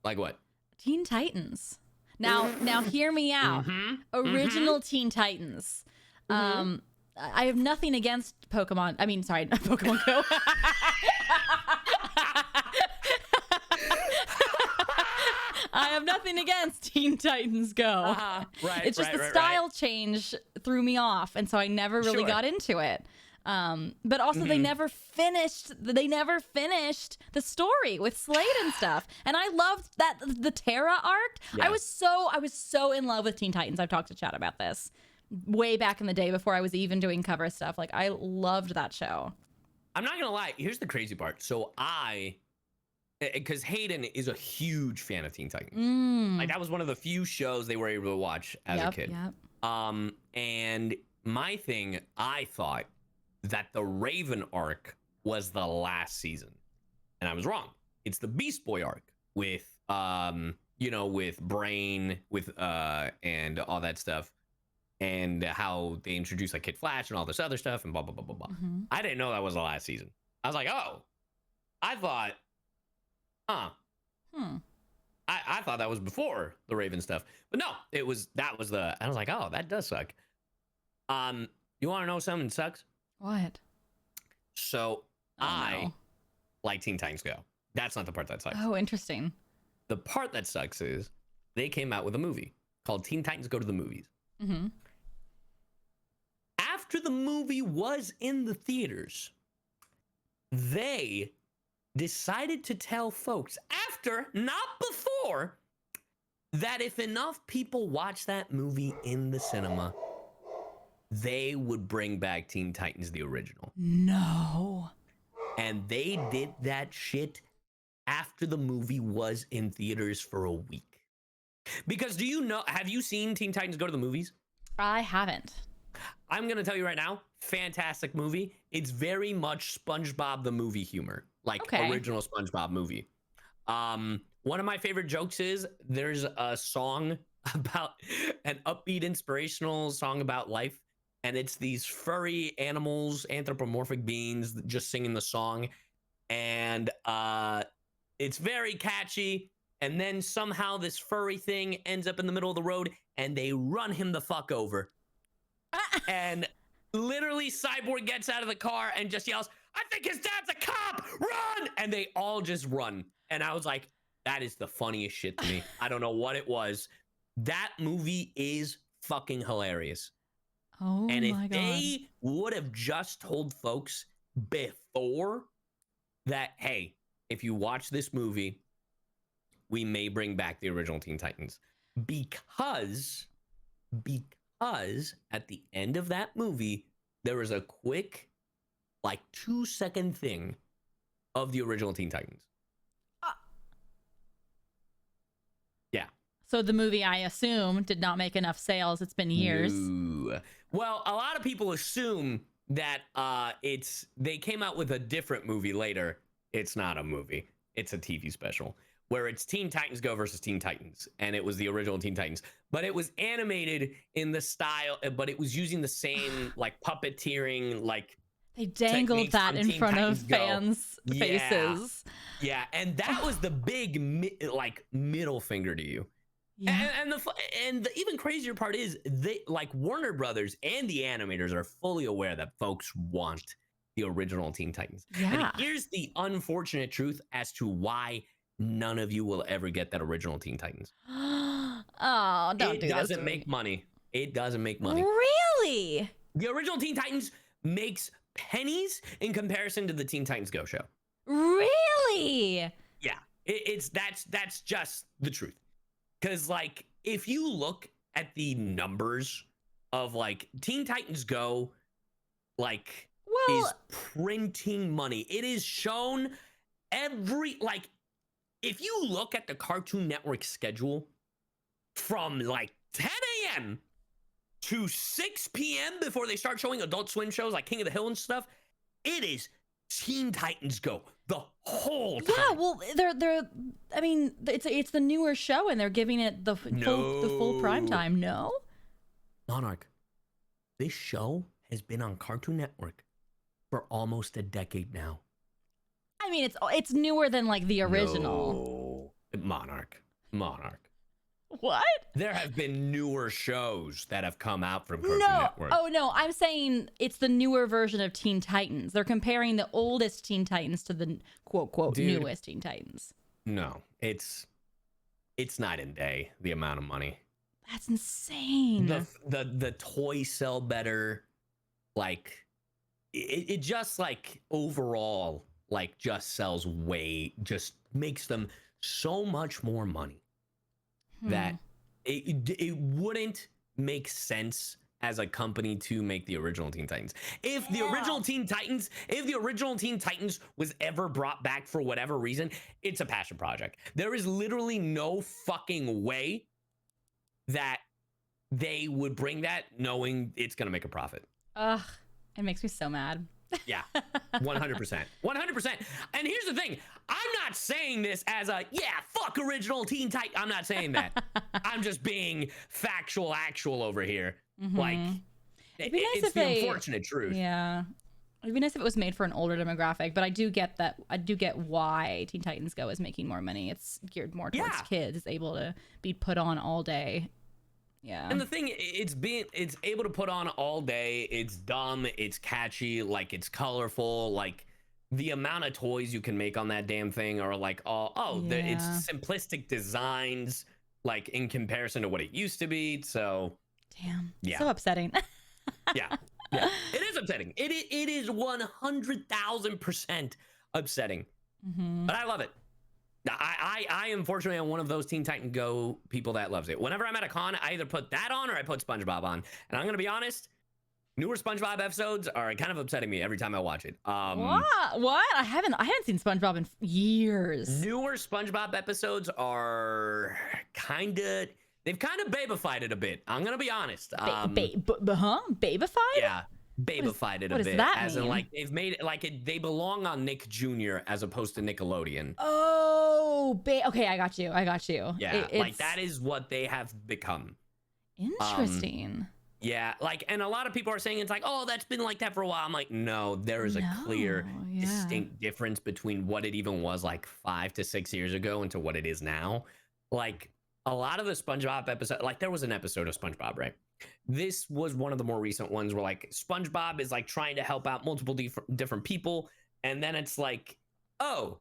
Like what? Teen Titans. Now hear me out. Original Teen Titans. I have nothing against Pokemon. I mean, sorry, Pokemon Go. I have nothing against Teen Titans Go. Right. It's just the style change threw me off, and so I never really got into it. But also they never finished the story with Slade and stuff. And I loved that the Terra arc. Yeah. I was so in love with Teen Titans. I've talked to Chad about this way back in the day before I was even doing cover stuff. Like, I loved that show. I'm not gonna lie, here's the crazy part. So because Hayden is a huge fan of Teen Titans. Like, that was one of the few shows they were able to watch as a kid. And my thing, I thought that the Raven arc was the last season, and I was wrong. It's the Beast Boy arc with with Brain, with and all that stuff, and how they introduced like Kid Flash and all this other stuff and blah blah blah blah blah. I didn't know that was the last season. I was like, oh, I thought I thought that was before the Raven stuff, but no, that was the. I was like, oh, that does suck. You want to know something sucks? What? So I like Teen Titans Go. That's not the part that sucks. Oh, interesting. The part that sucks is they came out with a movie called Teen Titans Go to the Movies. After the movie was in the theaters, they decided to tell folks, after, not before, that if enough people watch that movie in the cinema, they would bring back Teen Titans, the original. No. And they did that shit after the movie was in theaters for a week. Because have you seen Teen Titans Go to the Movies? I haven't. I'm going to tell you right now, fantastic movie. It's very much SpongeBob the movie humor, like original SpongeBob movie. One of my favorite jokes is there's a song about an upbeat, inspirational song about life. And it's these furry animals, anthropomorphic beings just singing the song. And it's very catchy. And then somehow this furry thing ends up in the middle of the road and they run him the fuck over. And literally Cyborg gets out of the car and just yells, I think his dad's a cop, run! And they all just run. And I was like, that is the funniest shit to me. I don't know what it was. That movie is fucking hilarious. Oh, and if my God. they would have just told folks before that, hey, if you watch this movie, we may bring back the original Teen Titans. Because at the end of that movie, there was a quick, like 2-second thing of the original Teen Titans. Yeah. So the movie, I assume, did not make enough sales. It's been years. No. Well, a lot of people assume that they came out with a different movie later. It's not a movie. It's a TV special where it's Teen Titans Go versus Teen Titans. And it was the original Teen Titans. But it was animated in the style, but it was using the same like puppeteering, like they dangled that in front of fans' faces. Yeah. And that was the big middle finger to you. Yeah. And the even crazier part is they like Warner Brothers and the animators are fully aware that folks want the original Teen Titans. Yeah. And here's the unfortunate truth as to why none of you will ever get that original Teen Titans. Oh, don't do It this doesn't to make me. money. It doesn't make money. Really? The original Teen Titans makes pennies in comparison to the Teen Titans Go show. Really? Yeah, that's just the truth. Because like if you look at the numbers of like Teen Titans Go, like is printing money. It is shown every like if you look at the Cartoon Network schedule from like 10 a.m. to 6 p.m. before they start showing Adult Swim shows like King of the Hill and stuff, it is Teen Titans Go the whole time. Yeah, well, they're. I mean, it's the newer show, and they're giving it the full prime time. No, Monarch, this show has been on Cartoon Network for almost a decade now. I mean, it's newer than like the original. No. Monarch. What? There have been newer shows that have come out from Cartoon Network. Oh no, I'm saying it's the newer version of Teen Titans. They're comparing the oldest Teen Titans to the quote newest Teen Titans. No, it's night and day, the amount of money. That's insane. The toys sell better. Like it just like overall like just sells just makes them so much more money that it wouldn't make sense as a company to make the original Teen Titans. If the original Teen Titans was ever brought back for whatever reason, it's a passion project. There is literally no fucking way that they would bring that knowing it's going to make a profit. Ugh, it makes me so mad. Yeah, 100%. 100%. And here's the thing. I'm not saying this as a, fuck original Teen Titan. I'm not saying that. I'm just being actual over here. Mm-hmm. Like, it's the unfortunate truth. Yeah. It'd be nice if it was made for an older demographic, but I do get that. I do get why Teen Titans Go is making more money. It's geared more towards kids. It's able to be put on all day. Yeah. And the thing, it's able to put on all day. It's dumb. It's catchy. Like, it's colorful. Like, the amount of toys you can make on that damn thing are like, it's simplistic designs, like, in comparison to what it used to be. So, damn. Yeah. So upsetting. Yeah. It is upsetting. It is 100,000% upsetting. Mm-hmm. But I love it. I unfortunately am one of those Teen Titan Go people that loves it. Whenever I'm at a con, I either put that on or I put SpongeBob on. And I'm gonna be honest, newer SpongeBob episodes are kind of upsetting me every time I watch it. What? I haven't seen SpongeBob in years. Newer SpongeBob episodes are they've kind of babified it a bit. I'm gonna be honest. Babified? Yeah. Babified it a bit. What does that as mean? in like they've made it like they belong on Nick Jr. as opposed to Nickelodeon. Oh, okay, I got you. Yeah, like that is what they have become. Interesting. Yeah, like, and a lot of people are saying it's like, oh, that's been like that for a while. I'm like, no, there is a clear, distinct difference between what it even was like 5 to 6 years ago into what it is now. Like a lot of the SpongeBob episode, like there was an episode of SpongeBob, right? This was one of the more recent ones where like SpongeBob is like trying to help out multiple different people. And then it's like, oh,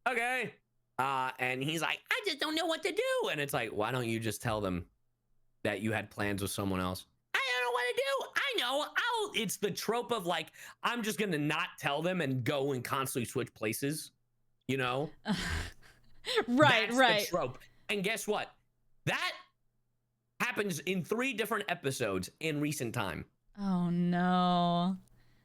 okay. And he's like, I just don't know what to do. And it's like, why don't you just tell them that you had plans with someone else? I don't know what to do. I know. It's the trope of like, I'm just going to not tell them and go and constantly switch places, you know? Right. The trope. And guess what? That happens in 3 different episodes in recent time. Oh no.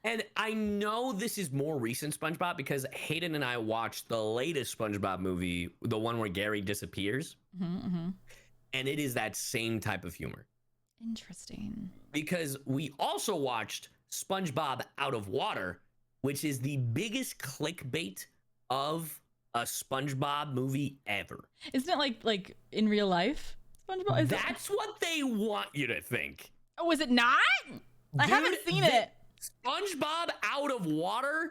And I know this is more recent SpongeBob because Hayden and I watched the latest SpongeBob movie, the one where Gary disappears. Mm-hmm. And it is that same type of humor. Interesting. Because we also watched SpongeBob Out of Water, which is the biggest clickbait of a SpongeBob movie ever. Isn't it like in real life? SpongeBob? That's what they want you to think. Oh, is it not? I haven't seen it. SpongeBob Out of Water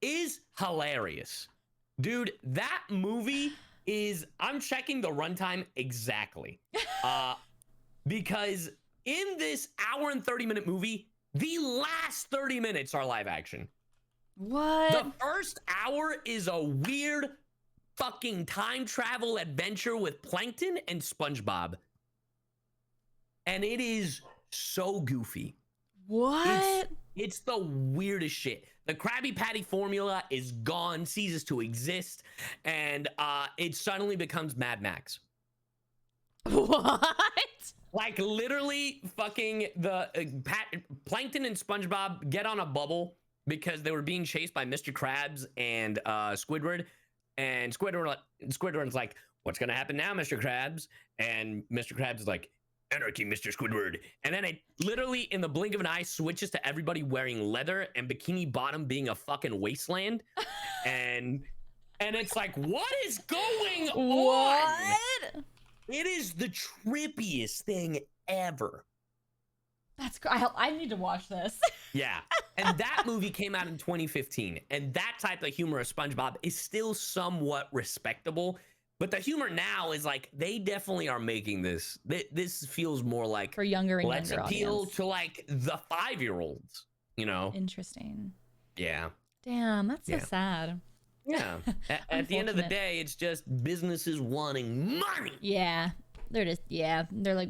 is hilarious. Dude, that movie is I'm checking the runtime exactly. Because in this hour and 30-minute movie, the last 30 minutes are live action. What? The first hour is a weird fucking time travel adventure with Plankton and SpongeBob. And it is so goofy. What? It's the weirdest shit. The Krabby Patty formula is gone, ceases to exist, and it suddenly becomes Mad Max. What? Like literally fucking the Plankton and SpongeBob get on a bubble because they were being chased by Mr. Krabs and Squidward. And Squidward's like, what's going to happen now, Mr. Krabs? And Mr. Krabs is like, anarchy, Mr. Squidward. And then it literally, in the blink of an eye, switches to everybody wearing leather and Bikini Bottom being a fucking wasteland. and it's like, what is going on? What? It is the trippiest thing ever. I need to watch this. Yeah. And that movie came out in 2015. And that type of humor of SpongeBob is still somewhat respectable. But the humor now is like, they definitely are making this. This feels more like for younger and let's younger appeal audience. to like the 5-year-olds, you know? Interesting. Yeah. Damn, that's so sad. Yeah. At the end of the day, it's just businesses wanting money. Yeah. They're just, they're like,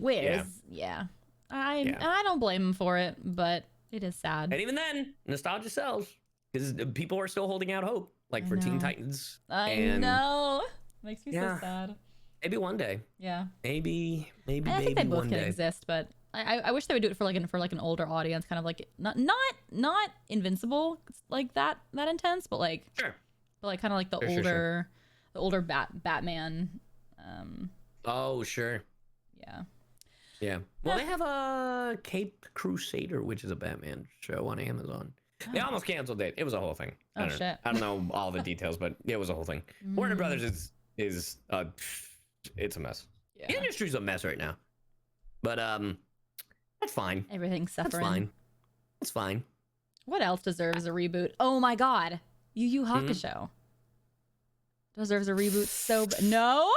I don't blame them for it, but it is sad. And even then, nostalgia sells because people are still holding out hope, like for Teen Titans. I know. Makes me so sad. Maybe one day. Yeah. Maybe I think they both can exist, but I wish they would do it for an older audience, kind of like not Invincible like that intense, but like sure. But like kind of like the older Batman. Oh sure. Yeah. Yeah. Well, they have a Caped Crusader, which is a Batman show on Amazon. Oh. They almost canceled it. It was a whole thing. Shit. I don't know all the details, but it was a whole thing. Warner Brothers is it's a mess. Yeah. The industry's a mess right now. But that's fine. Everything's suffering. That's fine. It's fine. What else deserves a reboot? Oh my god. Yu Yu Hakusho. Deserves a reboot no?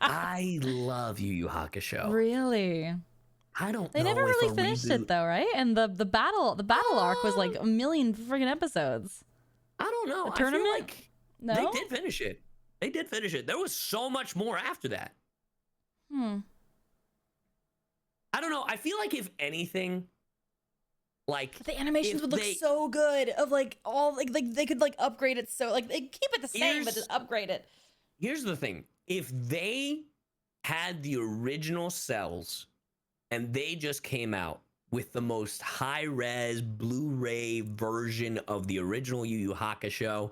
I love Yu Yu Hakusho. Really? I don't know. They never really finished it though, right? And the battle arc was like a million friggin' episodes. I don't know. The tournament? I feel like they did finish it. They did finish it. There was so much more after that. I don't know. I feel like if anything, like but the animations would look so good. Of like all like they could like upgrade it so like they keep it the same but just upgrade it. Here's the thing: if they had the original cells and they just came out with the most high-res Blu-ray version of the original Yu Yu Hakusho,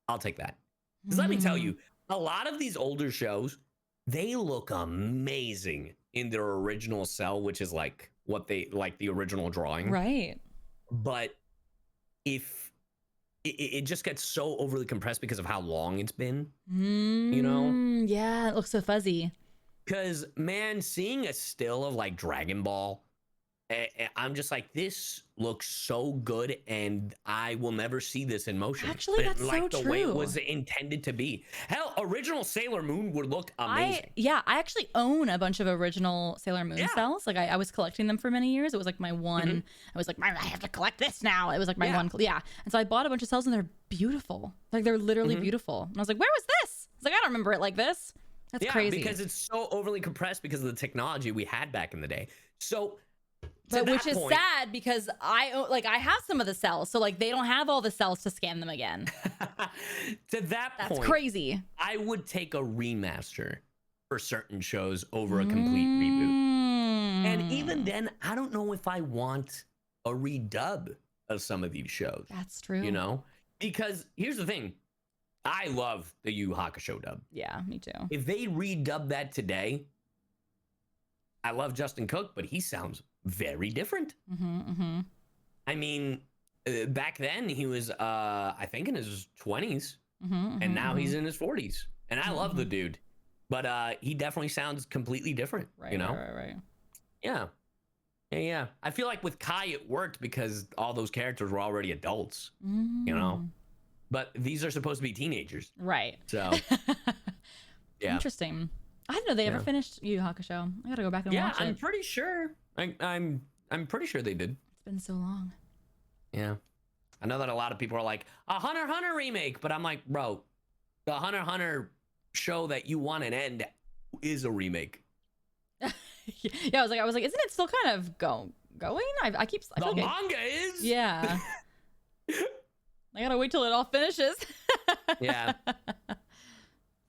I'll take that. Because let me tell you, a lot of these older shows, they look amazing in their original cell, which is like what they like the original drawing. Right. But if it just gets so overly compressed because of how long it's been, you know? Yeah, it looks so fuzzy. Because, man, seeing a still of like Dragon Ball, I'm just like, this looks so good, and I will never see this in motion. Actually, that's like so the true. way it was intended to be. Hell, original Sailor Moon would look amazing. I actually own a bunch of original Sailor Moon cells. Like I was collecting them for many years. It was like my one. I was like, I have to collect this now. It was like my one. Yeah. And so I bought a bunch of cells, and they're beautiful. Like they're literally beautiful. And I was like, where was this? I was like, I don't remember it like this. That's crazy. Because it's so overly compressed because of the technology we had back in the day. So. But which is sad because I have some of the cells, so like they don't have all the cells to scan them again. To that point, that's crazy. I would take a remaster for certain shows over a complete reboot. And even then, I don't know if I want a redub of some of these shows. That's true. You know, because here's the thing. I love the Yu Yu Hakusho dub. Yeah, me too. If they redub that today, I love Justin Cook, but he sounds very different. I mean, back then he was, I think in his 20s, and now he's in his 40s. And I love the dude, but he definitely sounds completely different. Right, you know? Right. Yeah. I feel like with Kai it worked because all those characters were already adults. You know? but these are supposed to be teenagers. Right. So, yeah. Interesting. I didn't know they ever finished Yu Yu Hakusho. I gotta go back and watch it. I'm pretty sure. I'm pretty sure they did. It's been so long. Yeah. I know that a lot of people are like, a Hunter x Hunter remake, but I'm like, bro, the Hunter x Hunter show that you want an end is a remake. Yeah, I was like, isn't it still kind of going? I the manga is. Yeah. I gotta wait till it all finishes. Yeah.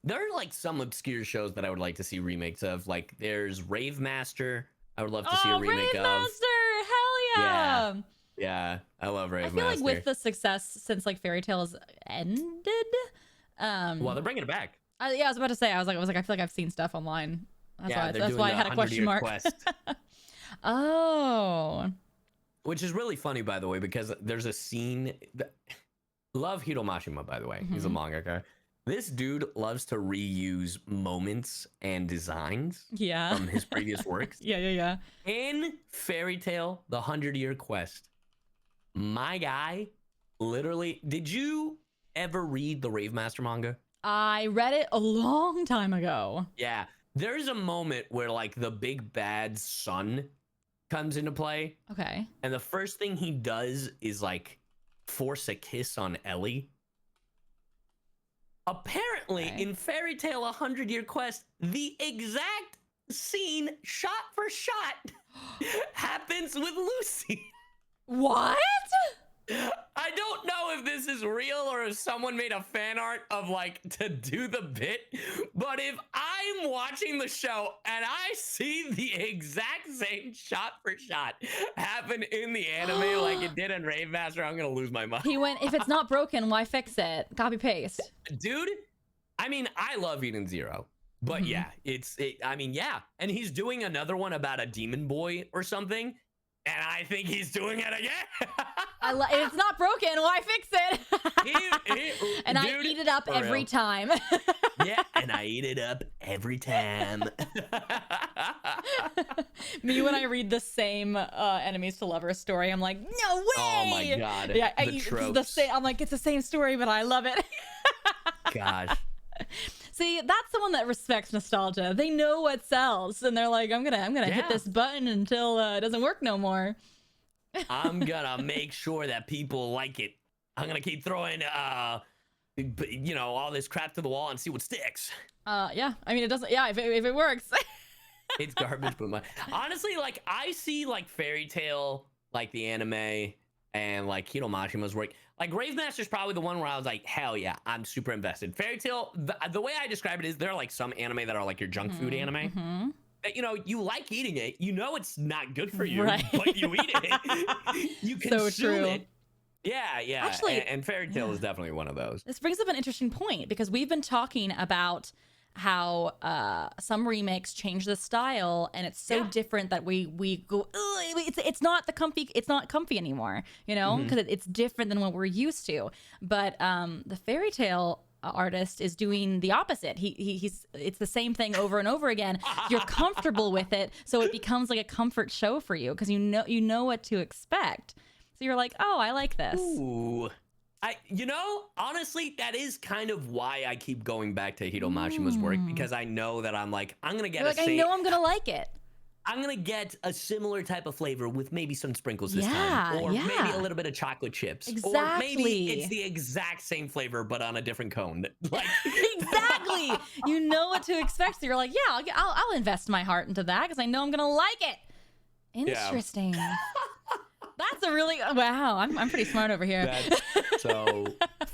There are like some obscure shows that I would like to see remakes of. Like there's Rave Master. I would love to see a remake Rave of. Master! Hell yeah! Yeah, I love Rave I feel Master. like with the success since like Fairy Tail has ended. Well, they're bringing it back. I was about to say. I was like, I feel like I've seen stuff online. That's why I had a question mark. Oh. Which is really funny, by the way, because there's a scene. Love Hiro Mashima, by the way. He's a mangaka. This dude loves to reuse moments and designs from his previous works. Yeah. In Fairy Tail, The 100-Year Quest, my guy, literally, did you ever read the Rave Master manga? I read it a long time ago. Yeah. There's a moment where like the big bad son comes into play. Okay. And the first thing he does is like force a kiss on Ellie. Apparently, in Fairy Tail 100-Year Quest, the exact scene, shot for shot, happens with Lucy. What? I don't know if this is real or if someone made a fan art of like to do the bit, but if I'm watching the show and I see the exact same shot for shot happen in the anime like it did in Rave Master, I'm gonna lose my mind. He went, if it's not broken, why fix it? Copy paste. Dude, I mean, I love Eden Zero, but yeah, and he's doing another one about a demon boy or something. And I think he's doing it again. It's not broken. Why fix it? And I eat it up every time. Yeah, and I eat it up every time. Me, when I read the same enemies to lovers story, I'm like, no way. Oh my god. Yeah, the tropes. It's the same. I'm like, it's the same story, but I love it. Gosh. See, that's the one that respects nostalgia. They know what sells, and they're like, I'm gonna hit this button until it doesn't work no more. I'm gonna make sure that people like it. I'm gonna keep throwing all this crap to the wall and see what sticks. Yeah. I mean, it doesn't. Yeah, if it works. It's garbage, but honestly, like I see like Fairy Tail, like the anime, and like Hiro Mashima's work. Like Rave Master's probably the one where I was like, hell yeah, I'm super invested. Fairy Tail, the way I describe it is there are like some anime that are like your junk food anime. That, you like eating it, it's not good for you, but you eat it. You consume it. Yeah. Actually, and Fairy Tail is definitely one of those. This brings up an interesting point because we've been talking about how some remakes change the style and it's so different that we go, it's not comfy anymore, because it's different than what we're used to. But the Fairy Tail artist is doing the opposite. It's the same thing over and over again. You're comfortable with it, so it becomes like a comfort show for you because you know what to expect. So you're like, oh, I like this. Ooh. Honestly, that is kind of why I keep going back to Hiro Mashima's work, because I know that I'm like, I'm going to get I know I'm going to like it. I'm going to get a similar type of flavor with maybe some sprinkles this time. Or maybe a little bit of chocolate chips. Exactly. Or maybe it's the exact same flavor, but on a different cone. Like Exactly. You know what to expect. So you're like, yeah, I'll invest my heart into that because I know I'm going to like it. Interesting. Yeah. That's a really, wow, I'm pretty smart over here. That's so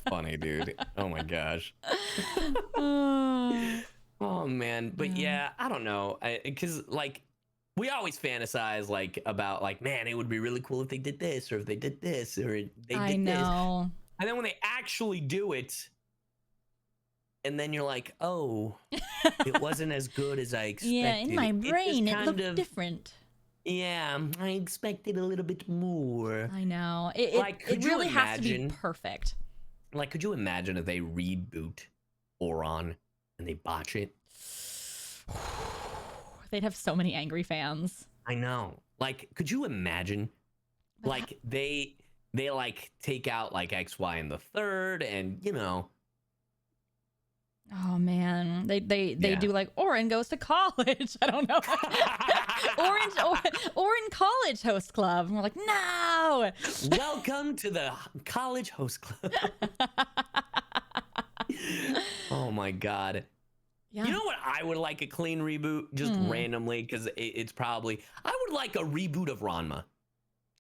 funny, dude. Oh my gosh. Oh man. But yeah, I don't know. Because like, we always fantasize like about like, man, it would be really cool if they did this or if they did this or they did I know. this. And then when they actually do it, and then you're like, oh, it wasn't as good as I expected. Yeah, in my brain, it looked different. Yeah, I expected a little bit more. I know. It really has to be perfect. Like, could you imagine if they reboot Oron and they botch it? They'd have so many angry fans. I know. Like, could you imagine? Like, they they like take out like X, Y, and the third, and you know. Oh man, they do like Oren goes to college. I don't know. Oren College Host Club. And we're like, no. Welcome to the College Host Club. Oh my god. Yeah. You know what? I would like a clean reboot, just randomly, because it's probably. I would like a reboot of Ranma.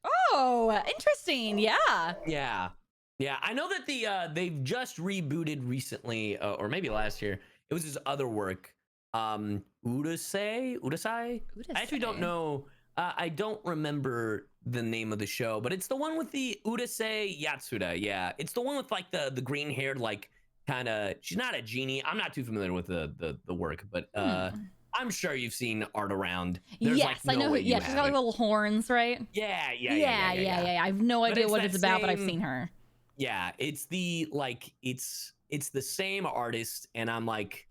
Oh, interesting. Yeah. Yeah. Yeah, I know that they've just rebooted recently, or maybe last year. It was his other work, Udasai. I actually don't know. I don't remember the name of the show, but it's the one with the Udasai Yatsuda. Yeah, it's the one with like the green haired, like kind of. She's not a genie. I'm not too familiar with the work, but I'm sure you've seen art around. There's yes, like no I know. Yeah, she's got like little horns, right? Yeah. I have no idea what it's about, but I've seen her. Yeah, it's the like it's the same artist, and I'm like,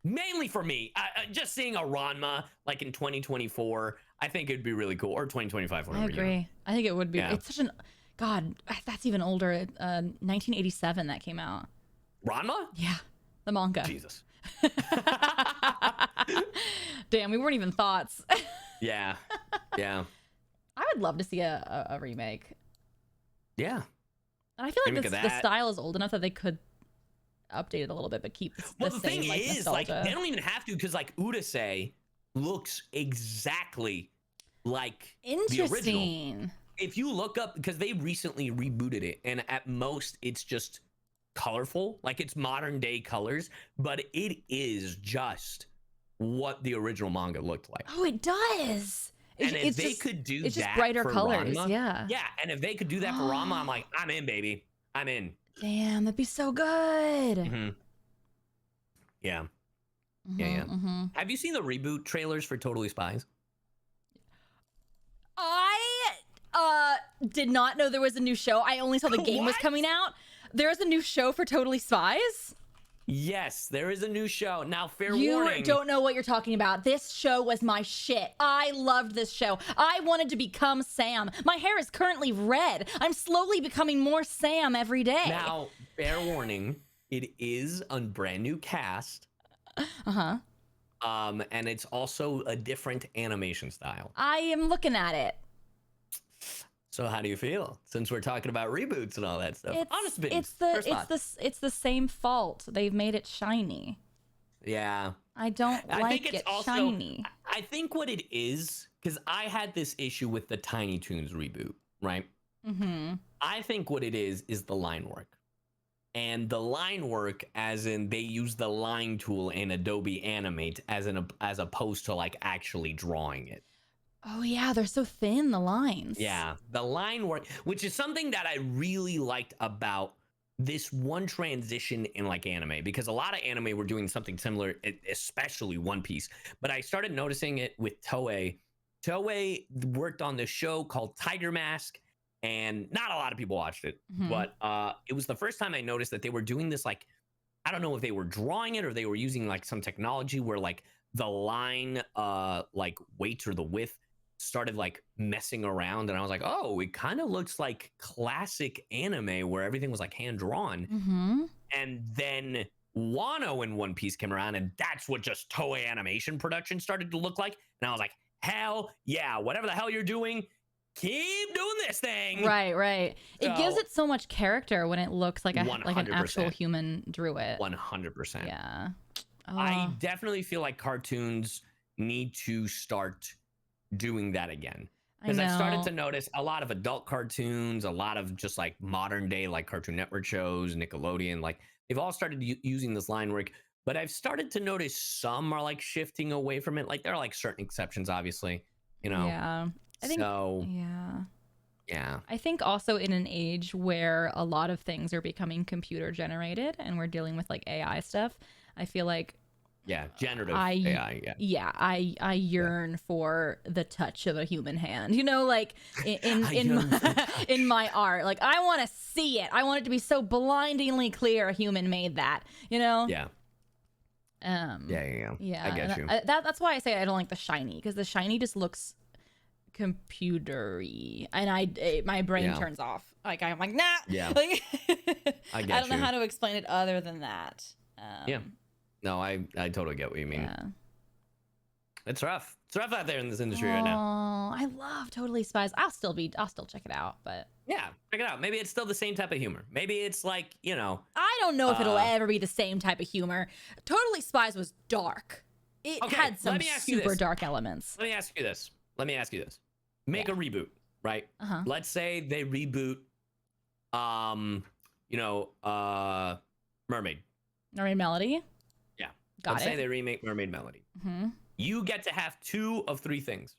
mainly for me, just seeing a Ranma like in 2024, I think it'd be really cool, or 2025. Whatever, I agree. You know. I think it would be. Yeah. It's such an God. That's even older. 1987 that came out. Ranma? Yeah, the manga. Jesus. Damn, we weren't even thoughts. Yeah. I would love to see a remake. Yeah. And I feel like the style is old enough that they could update it a little bit, but keep the same, thing like, is, nostalgia. like, they don't even have to, because like Udasai looks exactly like the original. If you look up, because they recently rebooted it, and at most it's just colorful, like it's modern day colors, but it is just what the original manga looked like. Oh, it does. And if they could do that, it's just brighter for colors. Ranma, yeah. And if they could do that for Ranma, I'm like, I'm in, baby. I'm in. Damn, that'd be so good. Mm-hmm. Yeah. Have you seen the reboot trailers for Totally Spies? I did not know there was a new show. I only saw the game was coming out. There's a new show for Totally Spies? Yes, there is a new show. Now, fair warning. You don't know what you're talking about. This show was my shit. I loved this show. I wanted to become Sam. My hair is currently red. I'm slowly becoming more Sam every day. Now, fair warning. It is a brand new cast. Uh-huh. And it's also a different animation style. I am looking at it. So how do you feel, since we're talking about reboots and all that stuff? It's the same fault. They've made it shiny. Yeah. I don't like it shiny. I think what it is, because I had this issue with the Tiny Toons reboot, right? Mm-hmm. I think what it is the line work. And the line work, as in they use the line tool in Adobe Animate as opposed to like actually drawing it. Oh yeah, they're so thin, the lines. Yeah, the line work, which is something that I really liked about this one transition in like anime, because a lot of anime were doing something similar, especially One Piece. But I started noticing it with Toei. Toei worked on this show called Tiger Mask, and not a lot of people watched it. Mm-hmm. But it was the first time I noticed that they were doing this, like, I don't know if they were drawing it or they were using like some technology where like the line like weight or the width started like messing around, and I was like, oh, it kind of looks like classic anime where everything was like hand drawn. Mm-hmm. And then Wano in One Piece came around, and that's what just Toei animation production started to look like. And I was like, hell yeah, whatever the hell you're doing, keep doing this thing. Right. So, it gives it so much character when it looks like like an actual human drew it. 100%. Yeah. I definitely feel like cartoons need to start doing that again, because I've started to notice a lot of adult cartoons, a lot of just like modern day like Cartoon Network shows, Nickelodeon, like they've all started using this line work, but I've started to notice some are like shifting away from it. Like there are like certain exceptions, obviously, you know. Yeah, I think so. Yeah, I think also in an age where a lot of things are becoming computer generated and we're dealing with like AI stuff, I feel like generative AI. I yearn for the touch of a human hand. You know, like in my art, like I want to see it. I want it to be so blindingly clear a human made that. You know. Yeah. I get you. That's why I say I don't like the shiny, because the shiny just looks computery, and my brain turns off. Like I'm like, nah. Yeah. Like, I don't know how to explain it other than that. Yeah. No, I totally get what you mean. Yeah. It's rough. It's rough out there in this industry right now. Oh, I love Totally Spies. I'll still check it out, but yeah, check it out. Maybe it's still the same type of humor. Maybe it's like, I don't know if it'll ever be the same type of humor. Totally Spies was dark. It had some super dark elements. Let me ask you this. Make a reboot, right? Let's say they reboot, Mermaid. Mermaid Melody? Yeah. Let's say they remake Mermaid Melody. Mm-hmm. You get to have 2 of 3 things.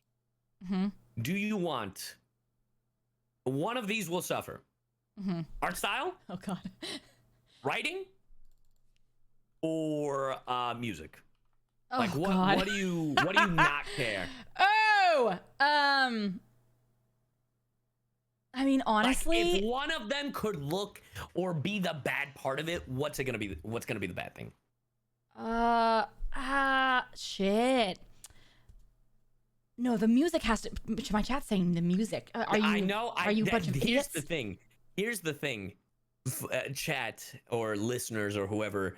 Mm-hmm. Do you want one of these will suffer? Mm-hmm. Art style? Oh God. Writing? Or music? Oh, like what? God. What do you not care? Oh, I mean, honestly, like if one of them could look or be the bad part of it, what's gonna be the bad thing? Shit. No, the music has to. My chat's saying the music. I know. Are you a bunch of idiots? Here's the thing, chat or listeners or whoever.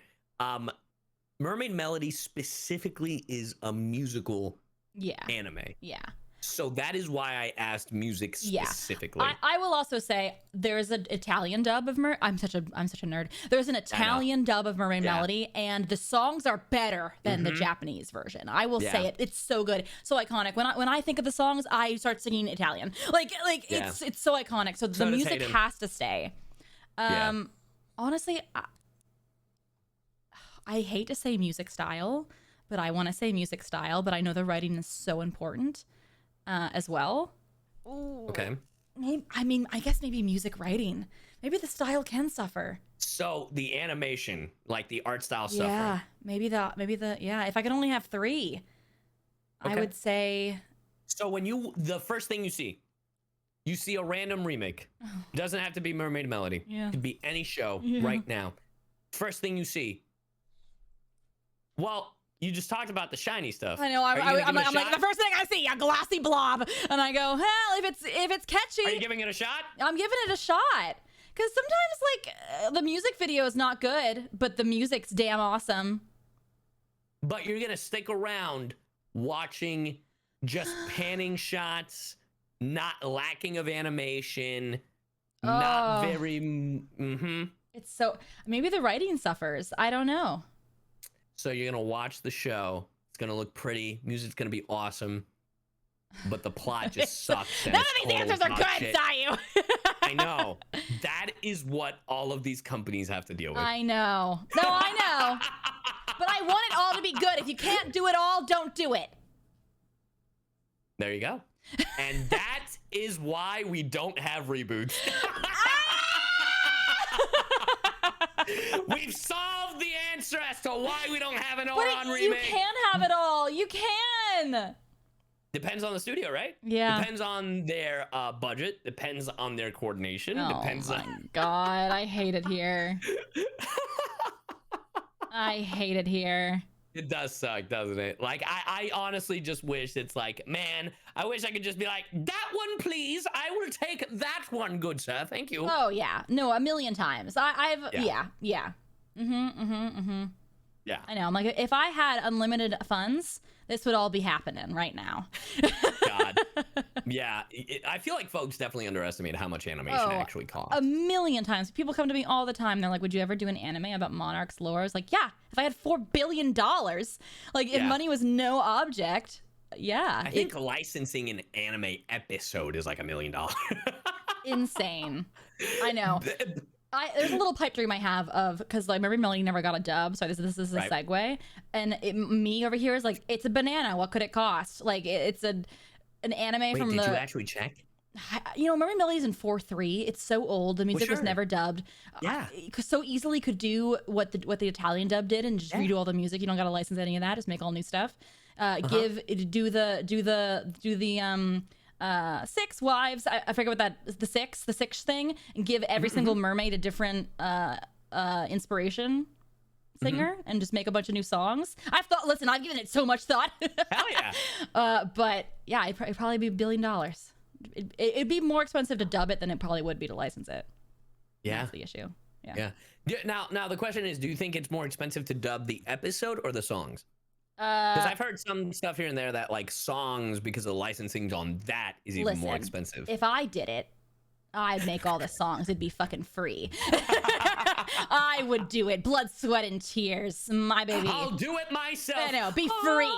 Mermaid Melody specifically is a musical anime. Yeah. So that is why I asked music specifically. I will also say there's an Italian dub of I'm such a nerd. There's an Italian dub of Mermaid Melody, and the songs are better than the Japanese version. I will say it. It's so good, so iconic. When I think of the songs, I start singing Italian. It's so iconic. So the music has to stay. Honestly, I hate to say music style, but I want to say music style. But I know the writing is so important. As well. Ooh. Okay. I guess maybe music writing. Maybe the style can suffer. So the animation, like the art style suffer. Yeah, maybe if I could only have 3, I would say. So the first thing you see a random remake. Doesn't have to be Mermaid Melody. Yeah. It could be any show right now. First thing you see. Well, you just talked about the shiny stuff. I know. I'm like the first thing I see, a glossy blob, and I go, hell, if it's catchy. Are you giving it a shot? I'm giving it a shot because sometimes the music video is not good, but the music's damn awesome. But you're gonna stick around watching just panning shots, not lacking of animation, not very. It's so maybe the writing suffers. I don't know. So you're gonna watch the show. It's gonna look pretty. Music's gonna be awesome, but the plot just sucks. None of these answers are good, CyYu. I know. That is what all of these companies have to deal with. I know. No, I know. But I want it all to be good. If you can't do it all, don't do it. There you go. And that is why we don't have reboots. We've solved the answer as to why we don't have an Oron remake. You can have it all. You can. Depends on the studio, right? Yeah. Depends on their budget. Depends on their coordination. Depends on. God, I hate it here. I hate it here. It does suck, doesn't it? Like, I honestly just wish it's like, man, I wish I could just be like, that one, please. I will take that one, good sir. Thank you. Oh, yeah. No, a million times. Yeah. Yeah. I know. I'm like, if I had unlimited funds, this would all be happening right now. God. Yeah. I feel like folks definitely underestimate how much animation actually costs. A million times. People come to me all the time. They're like, would you ever do an anime about Monarch's lore? I was like, yeah, if I had $4 billion, like if money was no object, yeah. I think licensing an anime episode is like $1 million. Insane. I know. There's a little pipe dream I have of, because like Mermaid Melody never got a dub, so this is a segue, and me over here is like, it's a banana. What could it cost? Like it's an anime from the. Did you actually check? Mermaid Melody's in 4.3. It's so old. The music was never dubbed. Yeah. So easily could do what the Italian dub did and just redo all the music. You don't got to license any of that. Just make all new stuff. Do the 6 wives. I forget what that the six thing, and give every single mermaid a different inspiration. singer and just make a bunch of new songs. Listen, I've given it so much thought. Hell yeah. But yeah, it'd probably be $1 billion. It'd be more expensive to dub it than it probably would be to license it. Yeah. That's the issue. Yeah. Now the question is, do you think it's more expensive to dub the episode or the songs? Because I've heard some stuff here and there that like songs, because of the licensing on that is even more expensive. If I did it, I'd make all the songs. It'd be fucking free. I would do it. Blood, sweat, and tears. My baby. I'll do it myself. I know. Be free.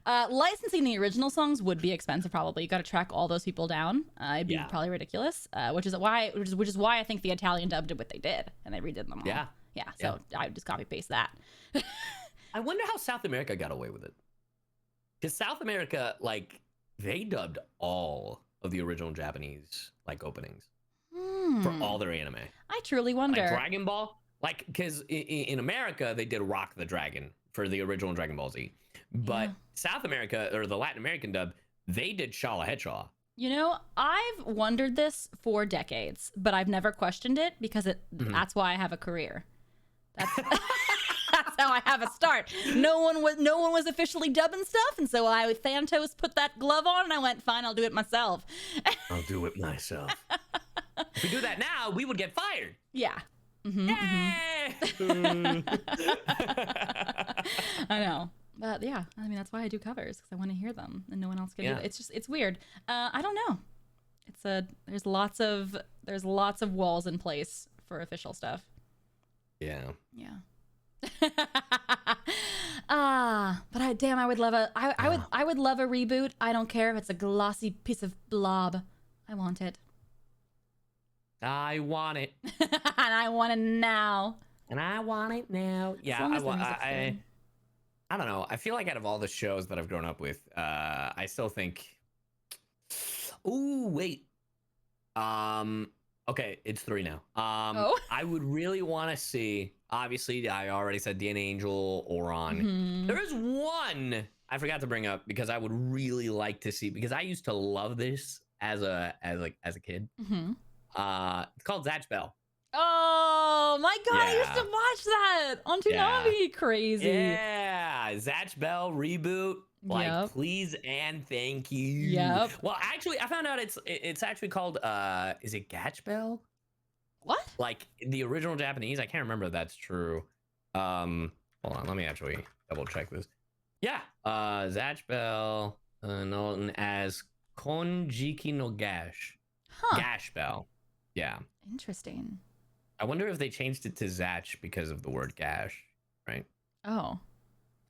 Licensing the original songs would be expensive. Probably you got to track all those people down. It'd be probably ridiculous. Which is why I think the Italian dub did what they did and they redid them all. Yeah. So I would just copy paste that. I wonder how South America got away with it. Because South America, like, they dubbed all of the original Japanese like openings for all their anime. I truly wonder. Like Dragon Ball, like, because in America they did Rock the Dragon for the original Dragon Ball Z, but South America or the Latin American dub, they did Shala Headshaw. You know, I've wondered this for decades, but I've never questioned it because that's why I have a career. That's that's how I have a start. No one was officially dubbing stuff, and so Thantos put that glove on, and I went, fine, I'll do it myself. I'll do it myself. If we do that now, we would get fired. Yeah. Yay! I know. But yeah, I mean, that's why I do covers, because I want to hear them and no one else can do it. It's weird. I don't know. There's lots of walls in place for official stuff. Yeah. But I would love I would love a reboot. I don't care if it's a glossy piece of blob. I want it. I want it. And I want it now. Yeah, I don't know. I feel like out of all the shows that I've grown up with, I still think. Ooh, wait. Okay, it's 3 now. I would really want to see. Obviously, I already said DNA Angel Oron. There is one I forgot to bring up because I would really like to see, because I used to love this as a kid. It's called Zatch Bell. Oh my god, I used to watch that on Toonami. Crazy. Yeah, Zatch Bell reboot. Like, please and thank you. Yep. Well, actually, I found out it's actually called is it Gatch Bell? What? Like the original Japanese? I can't remember if that's true. Hold on, let me actually double check this. Yeah, Zatch Bell, known as Konjiki no Gash. Gash Bell. Yeah. Interesting. I wonder if they changed it to Zatch because of the word gash, right? Oh.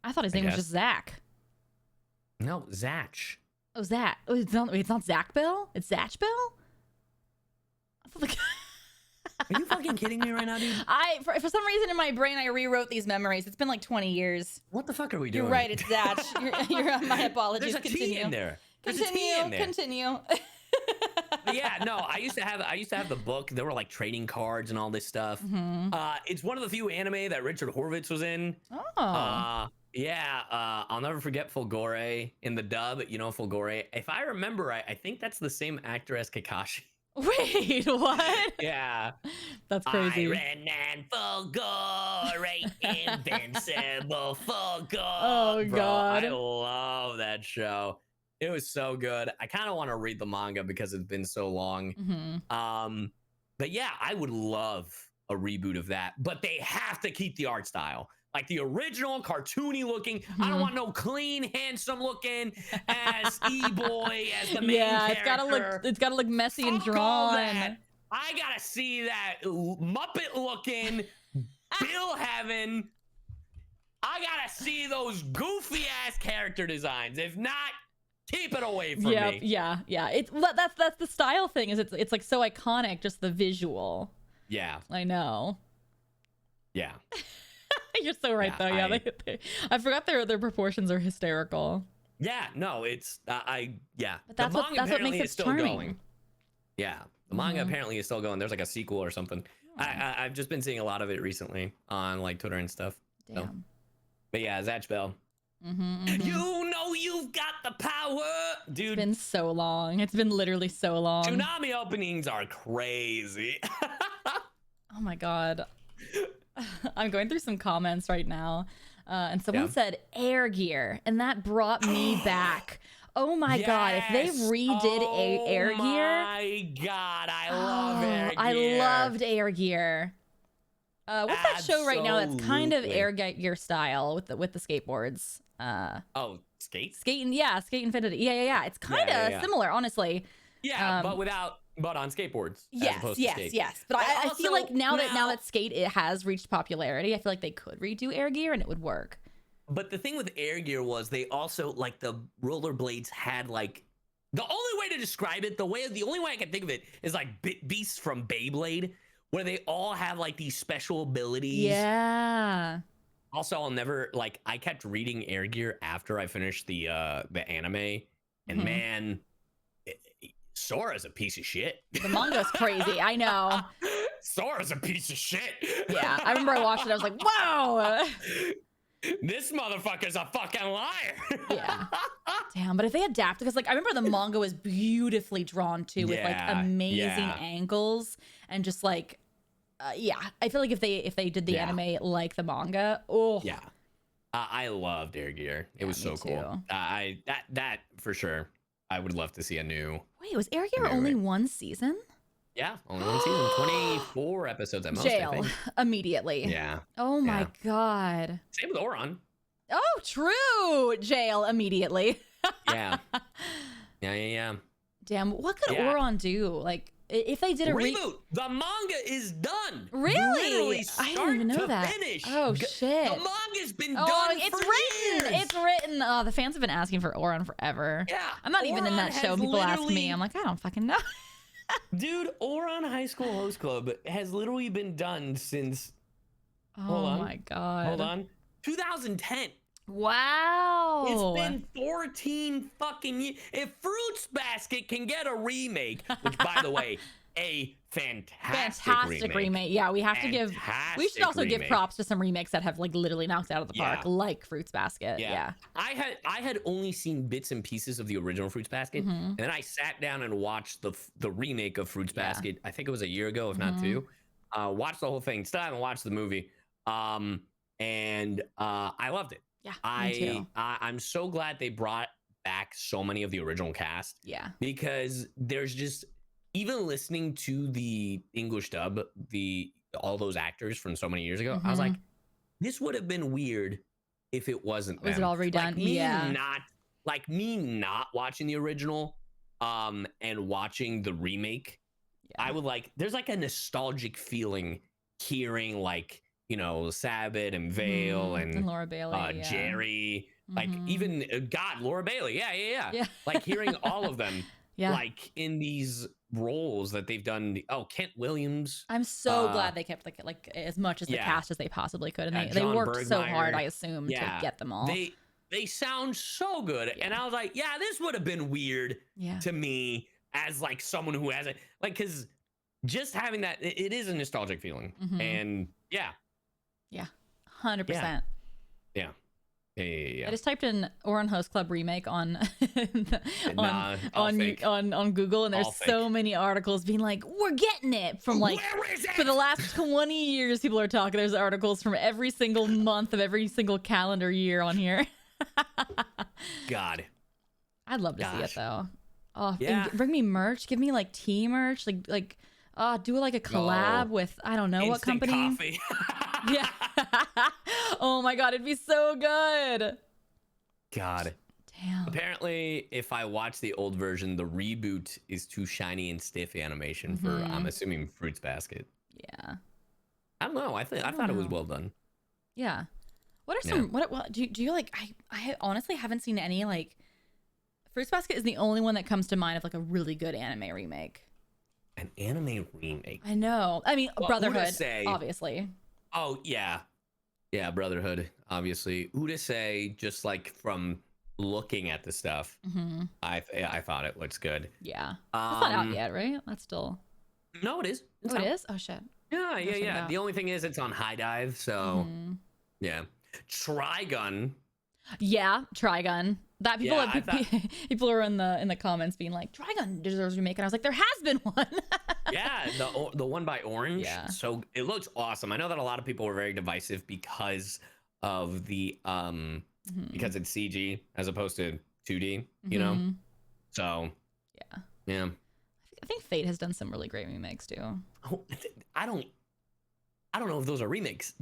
I thought his name was just Zach. No, Zatch. Oh, Zach. Oh, it's not Zach Bell? It's Zatch Bell? I thought like... Are you fucking kidding me right now, dude? For some reason in my brain, I rewrote these memories. It's been like 20 years. What the fuck are we doing? You're right, it's Zatch. You're on my apologies. There's a Continue. T in there. Continue. Yeah, no, I used to have the book. There were like trading cards and all this stuff. It's one of the few anime that Richard Horvitz was in. Oh. Yeah, I'll never forget Fulgore in the dub. You know Fulgore. If I remember right, I think that's the same actor as Kakashi. Wait, what? Yeah. That's crazy. Iron and Fulgore, invincible Fulgore. Oh, God. Bro, I love that show. It was so good. I kind of want to read the manga because it's been so long. But yeah, I would love a reboot of that. But they have to keep the art style. Like the original, cartoony looking. I don't want no clean, handsome looking as E-boy as the main character. It's gotta look messy and drawn. I gotta see that Muppet looking Bill Heaven. I gotta see those goofy ass character designs. If not, keep it away from me. Yeah. That's the style thing. Is it's like so iconic, just the visual. Yeah. I know. Yeah. You're so right, though. Yeah, I forgot their proportions are hysterical. Yeah, no, it's But the manga what makes it still charming. going. Yeah, the manga apparently is still going. There's like a sequel or something. I've just been seeing a lot of it recently on like Twitter and stuff. Damn. So. But yeah, Zatch Bell. You know you've got the power, dude. It's been so long. It's been literally so long. Toonami openings are crazy. Oh my god. I'm going through some comments right now, and someone said air gear, and that brought me back. Oh my god, if they redid air gear. Oh my god, I love air gear. I loved air gear. What's that show right now that's kind of air gear style with the skateboards? Skate Infinity. Yeah. It's kind of similar, honestly. Yeah, but on skateboards. Yes. But I feel like now that skate it has reached popularity, I feel like they could redo air gear and it would work. But the thing with air gear was they also, like, the rollerblades had, like, the only way to describe it, the only way I can think of it is like beasts from Beyblade, where they all have like these special abilities. Yeah. Also, I'll never, like, I kept reading air gear after I finished the anime, and man, Sora's a piece of shit. The manga's crazy. I know. Sora's a piece of shit. Yeah, I remember I watched it. I was like, wow. This motherfucker's a fucking liar. Yeah. Damn, but if they adapt, because like I remember the manga was beautifully drawn too, with like amazing angles and just like, I feel like if they did the anime like the manga, I loved air gear. It was so cool. That for sure. I would love to see a new. Wait, was air gear only one season? Yeah, only one season. 24 episodes at most. Jail I think. Immediately. Yeah. Oh my god. Same with Oron. Oh, true. Jail immediately. Yeah. Damn, what could Oron do? Like, if they did a reboot, the manga is done. Really? I didn't even know that. Finish. Oh shit! The manga's been done for years. It's written. Oh, the fans have been asking for Oron forever. Yeah, I'm not even in that show. People ask me. I'm like, I don't fucking know. Dude, Oron High School Host Club has literally been done since. Oh my god! Hold on. 2010. Wow. It's been 14 fucking years. If Fruits Basket can get a remake, which by the way, a fantastic remake. Yeah, we have to give. We should also give props to some remakes that have like literally knocked it out of the park, like Fruits Basket. Yeah. I had only seen bits and pieces of the original Fruits Basket, and then I sat down and watched the remake of Fruits Basket. I think it was a year ago, if not two. Watched the whole thing. Still haven't watched the movie. And I loved it. Yeah, me too. I'm so glad they brought back so many of the original cast. Yeah, because there's just, even listening to the English dub, all those actors from so many years ago, I was like, this would have been weird if it wasn't them. Was it all redone? Me not watching the original, and watching the remake. Yeah. I would there's like a nostalgic feeling hearing like, you know, Sabbath and Vale and Laura Bailey, Jerry, like even Laura Bailey, yeah. Like hearing all of them, like in these roles that they've done. Oh, Kent Williams. I'm so glad they kept like as much as the cast as they possibly could, and they worked so hard, I assume, to get them all. They sound so good, and I was like, this would have been weird to me as like someone who hasn't, like, because just having that, it is a nostalgic feeling, and Yeah, 100%. Yeah. I just typed in Oron Host Club remake on on Google, and there's so many articles being like, we're getting it from like for the last 20 years. People are talking. There's articles from every single month of every single calendar year on here. God, I'd love to see it though. Oh, bring me merch. Give me like tea merch. Do like a collab with I don't know what company. Coffee. Yeah. Oh my god, it'd be so good. God. Damn. Apparently, if I watch the old version, the reboot is too shiny and stiff animation for, I'm assuming, Fruits Basket. Yeah. I don't know. I thought it was well done. Yeah. What are some what do you like? I honestly haven't seen any like. Fruits Basket is the only one that comes to mind of like a really good anime remake. An anime remake. I know. I mean, Brotherhood, obviously. Oh yeah, Brotherhood, obviously. Who to say? Just like from looking at the stuff, I thought it looks good. Yeah, it's not out yet, right? That's still. No, it is. It is. Oh shit. Yeah. The only thing is, it's on High Dive, so yeah. Trigun. Yeah, Trigun. That people are in the comments being like, Dragon deserves a remake, and I was like, there has been one. Yeah, the one by Orange. Yeah. So it looks awesome. I know that a lot of people were very divisive because of the because it's CG as opposed to 2D, you know. So yeah. I think Fate has done some really great remakes too. Oh, I don't know if those are remakes.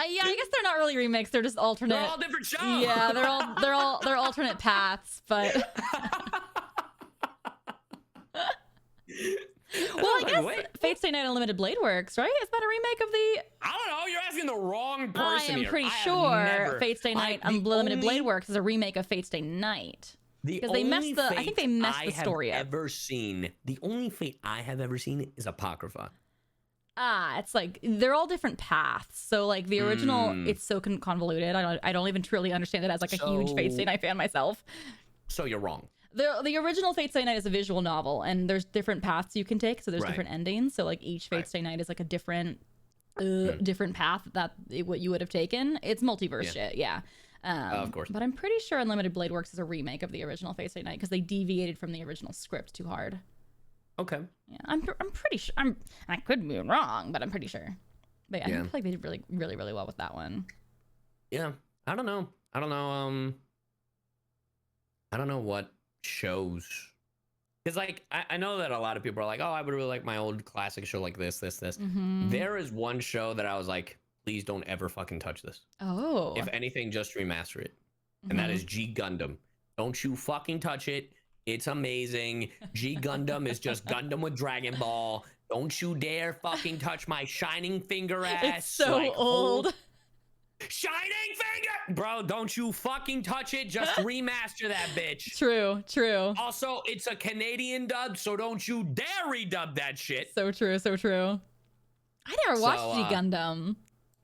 Yeah, I guess they're not really remakes. They're just alternate. They're all different shows. Yeah, they're alternate paths, but. Well, I guess Fate Stay Night Unlimited Blade Works, right? Is that a remake of the? I don't know. You're asking the wrong person. I am pretty sure Fate Stay Night Unlimited Blade Works is a remake of Fate Stay Night. Because they messed the. I think they messed the story up. The only Fate I have ever seen is Apocrypha. It's like they're all different paths. So like the original, it's so convoluted. I don't even truly understand it as like a huge Fate Stay Night fan myself. So you're wrong. The original Fate Stay Night is a visual novel, and there's different paths you can take. So there's different endings. So like each Fate Stay Night is like a different different path what you would have taken. It's multiverse shit, yeah. Of course. But I'm pretty sure Unlimited Blade Works is a remake of the original Fate Stay Night because they deviated from the original script too hard. Okay. Yeah, I'm pretty sure. I could be wrong, but I'm pretty sure. But yeah, I feel like they did really, really, really well with that one. Yeah, I don't know what shows, because like I know that a lot of people are like, oh, I would really like my old classic show like this. There is one show that I was like, please don't ever fucking touch this. Oh. If anything, just remaster it, and that is G Gundam. Don't you fucking touch it. It's amazing. G Gundam is just Gundam with Dragon Ball. Don't you dare fucking touch my shining finger ass. It's so old. Shining finger! Bro, don't you fucking touch it. Just remaster that bitch. True. Also, it's a Canadian dub, so don't you dare redub that shit. So true. I never watched G Gundam.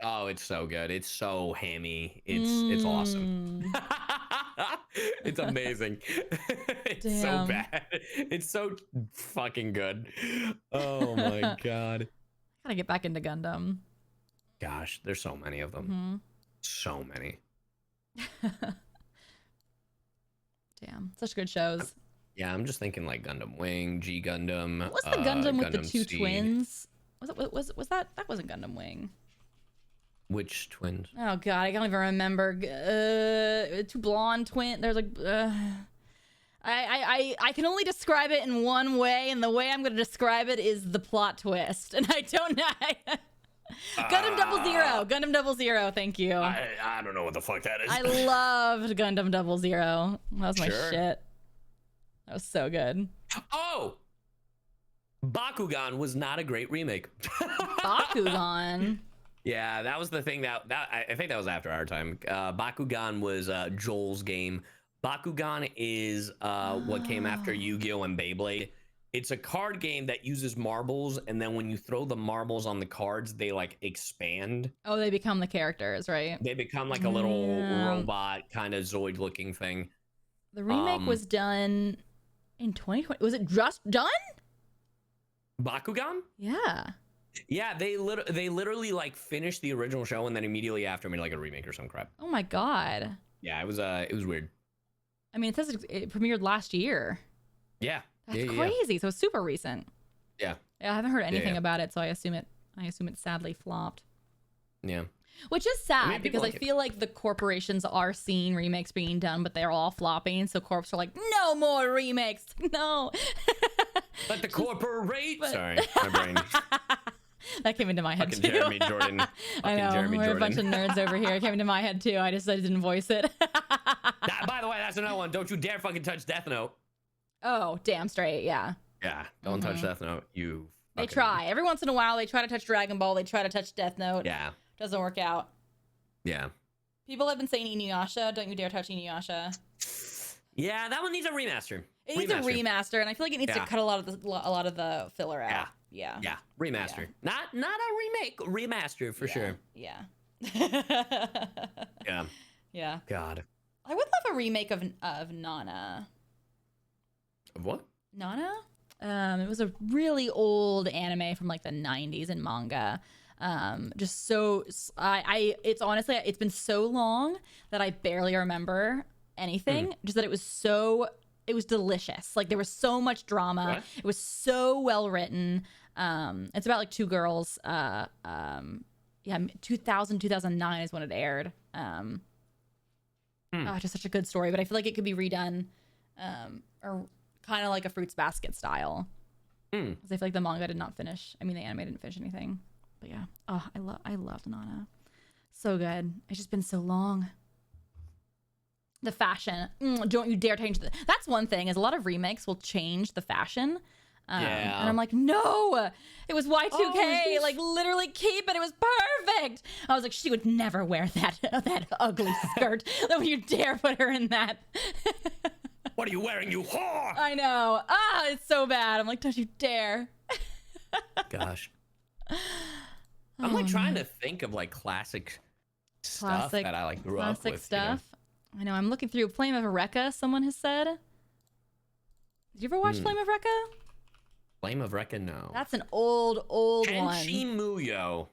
Oh, it's so good. It's so hammy. It's awesome. It's amazing. It's so bad. It's so fucking good. Oh my god. Gotta get back into Gundam. Gosh, there's so many of them. So many. Damn, such good shows. Yeah, I'm just thinking like Gundam Wing, G Gundam. What's the Gundam with the two Seed. twins? Was that wasn't Gundam Wing? Which twins? Oh god, I can't even remember. Two blonde twin. There's like, I can only describe it in one way, and the way I'm going to describe it is the plot twist, and I don't know. Gundam 00. Thank you. I don't know what the fuck that is. I loved Gundam 00. That was my shit. That was so good. Oh, Bakugan was not a great remake. Bakugan. Yeah, that was the thing that I think that was after our time. Bakugan was Joel's game. Bakugan is what came after Yu-Gi-Oh! And Beyblade. It's a card game that uses marbles, and then when you throw the marbles on the cards, they like expand. Oh, they become the characters, right? They become like a little robot kind of Zoid-looking thing. The remake was done in 2020. Was it just done? Bakugan? Yeah. Yeah, they literally like finished the original show and then immediately after made like a remake or some crap. Oh my god. Yeah, it was weird. I mean, it says it premiered last year. Yeah. That's crazy. Yeah. So it's super recent. Yeah. Yeah, I haven't heard anything about it, so I assume it sadly flopped. Yeah. Which is sad because I feel like the corporations are seeing remakes being done, but they're all flopping. So corps are like, no more remakes. No. But the Sorry, my brain. That came into my head Fucking too. Jeremy Jordan. I know. We're a bunch of nerds over here. It came into my head too. I didn't voice it. By the way, that's another one. Don't you dare fucking touch Death Note. Oh, damn straight. Yeah. Yeah. Don't touch Death Note. They try. Every once in a while, they try to touch Dragon Ball. They try to touch Death Note. Yeah. Doesn't work out. Yeah. People have been saying Inuyasha. Don't you dare touch Inuyasha. Yeah, that one needs a remaster. It needs a remaster, and I feel like it needs to cut a lot of the filler out. Yeah. Yeah. Remaster. Yeah. Not a remake. Remaster for sure. Yeah. Yeah. Yeah. God. I would love a remake of Nana. Of what? Nana? It was a really old anime from like the 90s in manga. Just so it's honestly, it's been so long that I barely remember anything, just that it was delicious. Like there was so much drama. What? It was so well written. It's about like two girls. 2009 is when it aired. Just such a good story, but I feel like it could be redone, or kind of like a Fruits Basket style. Because I feel like the manga did not finish. I mean, the anime didn't finish anything. But yeah, I loved Nana. So good. It's just been so long. The fashion, don't you dare change the. That's one thing. Is a lot of remakes will change the fashion. Yeah. And I'm like, no, it was Y2K. Like literally keep it. It was perfect. I was like, she would never wear that ugly skirt. Don't you dare put her in that. What are you wearing, you whore? I know. It's so bad. I'm like, don't you dare. Gosh. I'm like trying to think of like classic stuff that I like grew up with. Classic stuff. You know? I know. I'm looking through Flame of Eureka. Someone has said. Did you ever watch Flame of Eureka? Flame of Recca, no. That's an old one. Kenshi Muyo.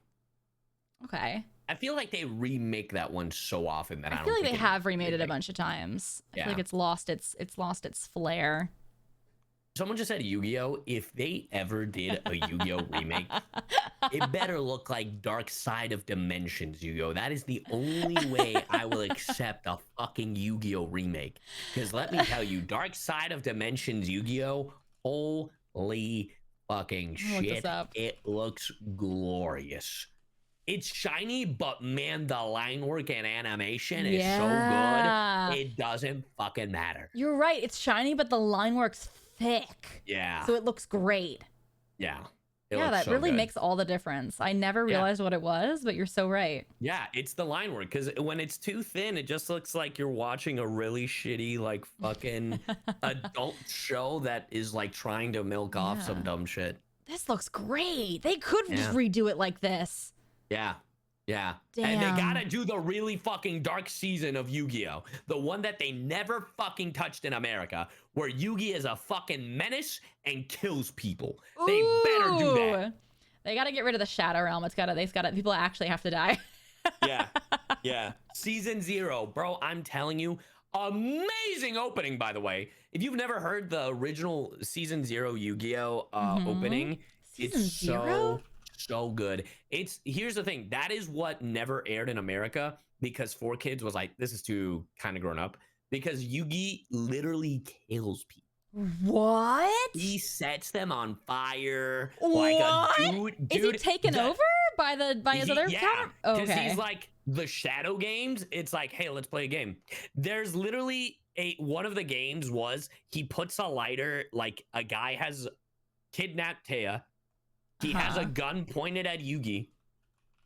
Okay. I feel like they remake that one so often that I don't feel like think they have remade it a bunch of times. I feel like it's lost its flair. Someone just said Yu-Gi-Oh! If they ever did a Yu-Gi-Oh! Remake, it better look like Dark Side of Dimensions Yu-Gi-Oh! That is the only way I will accept a fucking Yu-Gi-Oh! Remake. Because let me tell you, Dark Side of Dimensions Yu-Gi-Oh! Holy fucking shit. It looks glorious. It's shiny, but man, the line work and animation is so good. It doesn't fucking matter. You're right. It's shiny, but the line work's thick. Yeah. So it looks great. Yeah. That really makes all the difference. I never realized what it was, but you're so right. Yeah, it's the line work, because when it's too thin, it just looks like you're watching a really shitty, like, fucking adult show that is, like, trying to milk off some dumb shit. This looks great. They could just redo it like this. Yeah. Yeah. Damn. And they gotta do the really fucking dark season of Yu-Gi-Oh! The one that they never fucking touched in America, where Yu-Gi is a fucking menace and kills people. Ooh. They better do that. They gotta get rid of the Shadow Realm. People actually have to die. Yeah. Season 0, bro, I'm telling you, amazing opening, by the way. If you've never heard the original Season 0 Yu-Gi-Oh! Opening, Season 0? So good. Here's the thing, that is what never aired in America, because 4Kids was like, this is too kind of grown up, because Yugi literally kills people. What? He sets them on fire. What? Like a dude, is he taken over by his other counter? Because he's like the Shadow Games. It's like, hey, let's play a game. There's literally one of the games was he puts a lighter, like a guy has kidnapped Taya. He has a gun pointed at Yugi,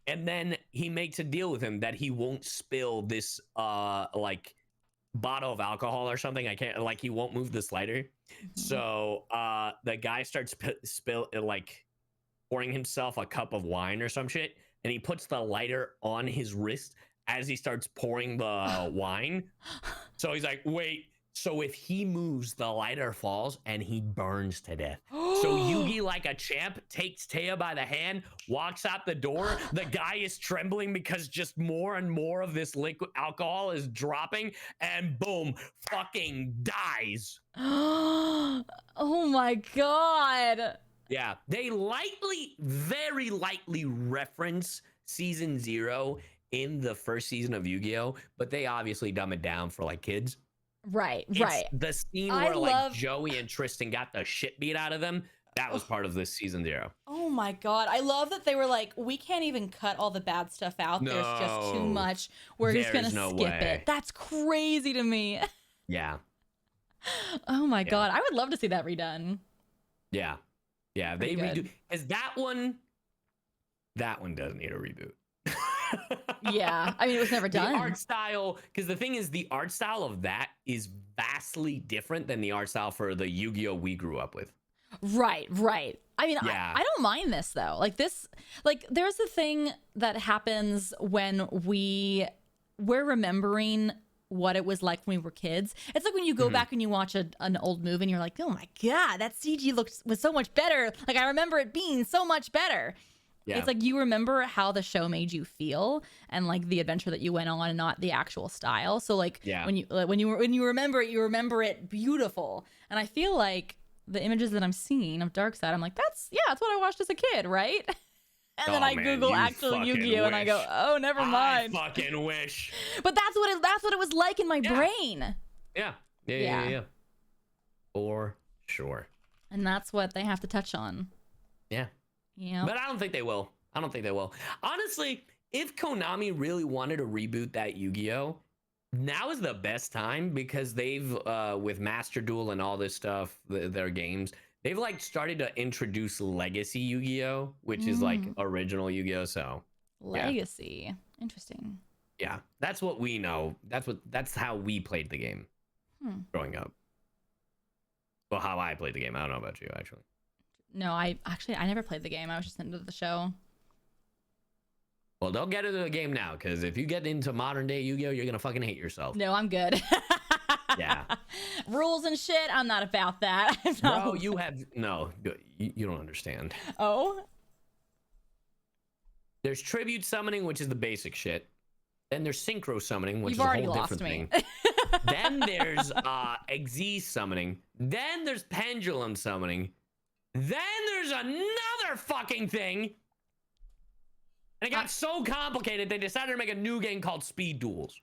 and then he makes a deal with him that he won't spill this like bottle of alcohol or something. He won't move this lighter. So the guy starts pouring himself a cup of wine or some shit, and he puts the lighter on his wrist as he starts pouring the wine. So he's like, wait. So if he moves, the lighter falls and he burns to death. So Yugi, like a champ, takes Taya by the hand, walks out the door. The guy is trembling because just more and more of this liquid alcohol is dropping, and boom, fucking dies. Oh my God. Yeah, they very lightly reference Season 0 in the first season of Yu-Gi-Oh! But they obviously dumb it down for like kids. Right. The scene where Joey and Tristan got the shit beat out of them, that was part of this Season 0. Oh my God. I love that they were like, we can't even cut all the bad stuff out. There's just too much. We're just going to skip it. That's crazy to me. Yeah. Oh my God. I would love to see that redone. Yeah. Yeah. They redo, because that one does need a reboot. Yeah, I mean, it was never done. The art style, because the thing is, the art style of that is vastly different than the art style for the Yu-Gi-Oh! We grew up with. Right. I mean, I don't mind this though. Like there's a thing that happens when we're remembering what it was like when we were kids. It's like when you go back and you watch an old movie and you're like, oh my God, that CG was so much better. Like I remember it being so much better. It's like you remember how the show made you feel and like the adventure that you went on, and not the actual style. So like when you remember it beautiful. And I feel like the images that I'm seeing of Darkseid, I'm like, that's what I watched as a kid, right? And then I Google actual Yu-Gi-Oh and I go, oh, never mind. I fucking wish. But that's what it was like in my brain. Yeah. For sure. And that's what they have to touch on. Yeah. Yeah. But I don't think they will. Honestly, if Konami really wanted to reboot that Yu-Gi-Oh, now is the best time, because they've with Master Duel and all this stuff, their games, they've like started to introduce Legacy Yu-Gi-Oh, which is like original Yu-Gi-Oh. So Legacy, interesting. Yeah, that's what we know. That's how we played the game growing up. Well, how I played the game. I don't know about you, actually. No, I never played the game. I was just into the show. Well, don't get into the game now, because if you get into modern day Yu-Gi-Oh, you're gonna fucking hate yourself. No, I'm good. Yeah. Rules and shit, I'm not about that. Bro, you don't understand. Oh? There's tribute summoning, which is the basic shit. Then there's synchro summoning, which You've is a already whole lost different me. thing. Then there's Xyz summoning. Then there's pendulum summoning. Then there's another fucking thing. And it got so complicated, they decided to make a new game called Speed Duels.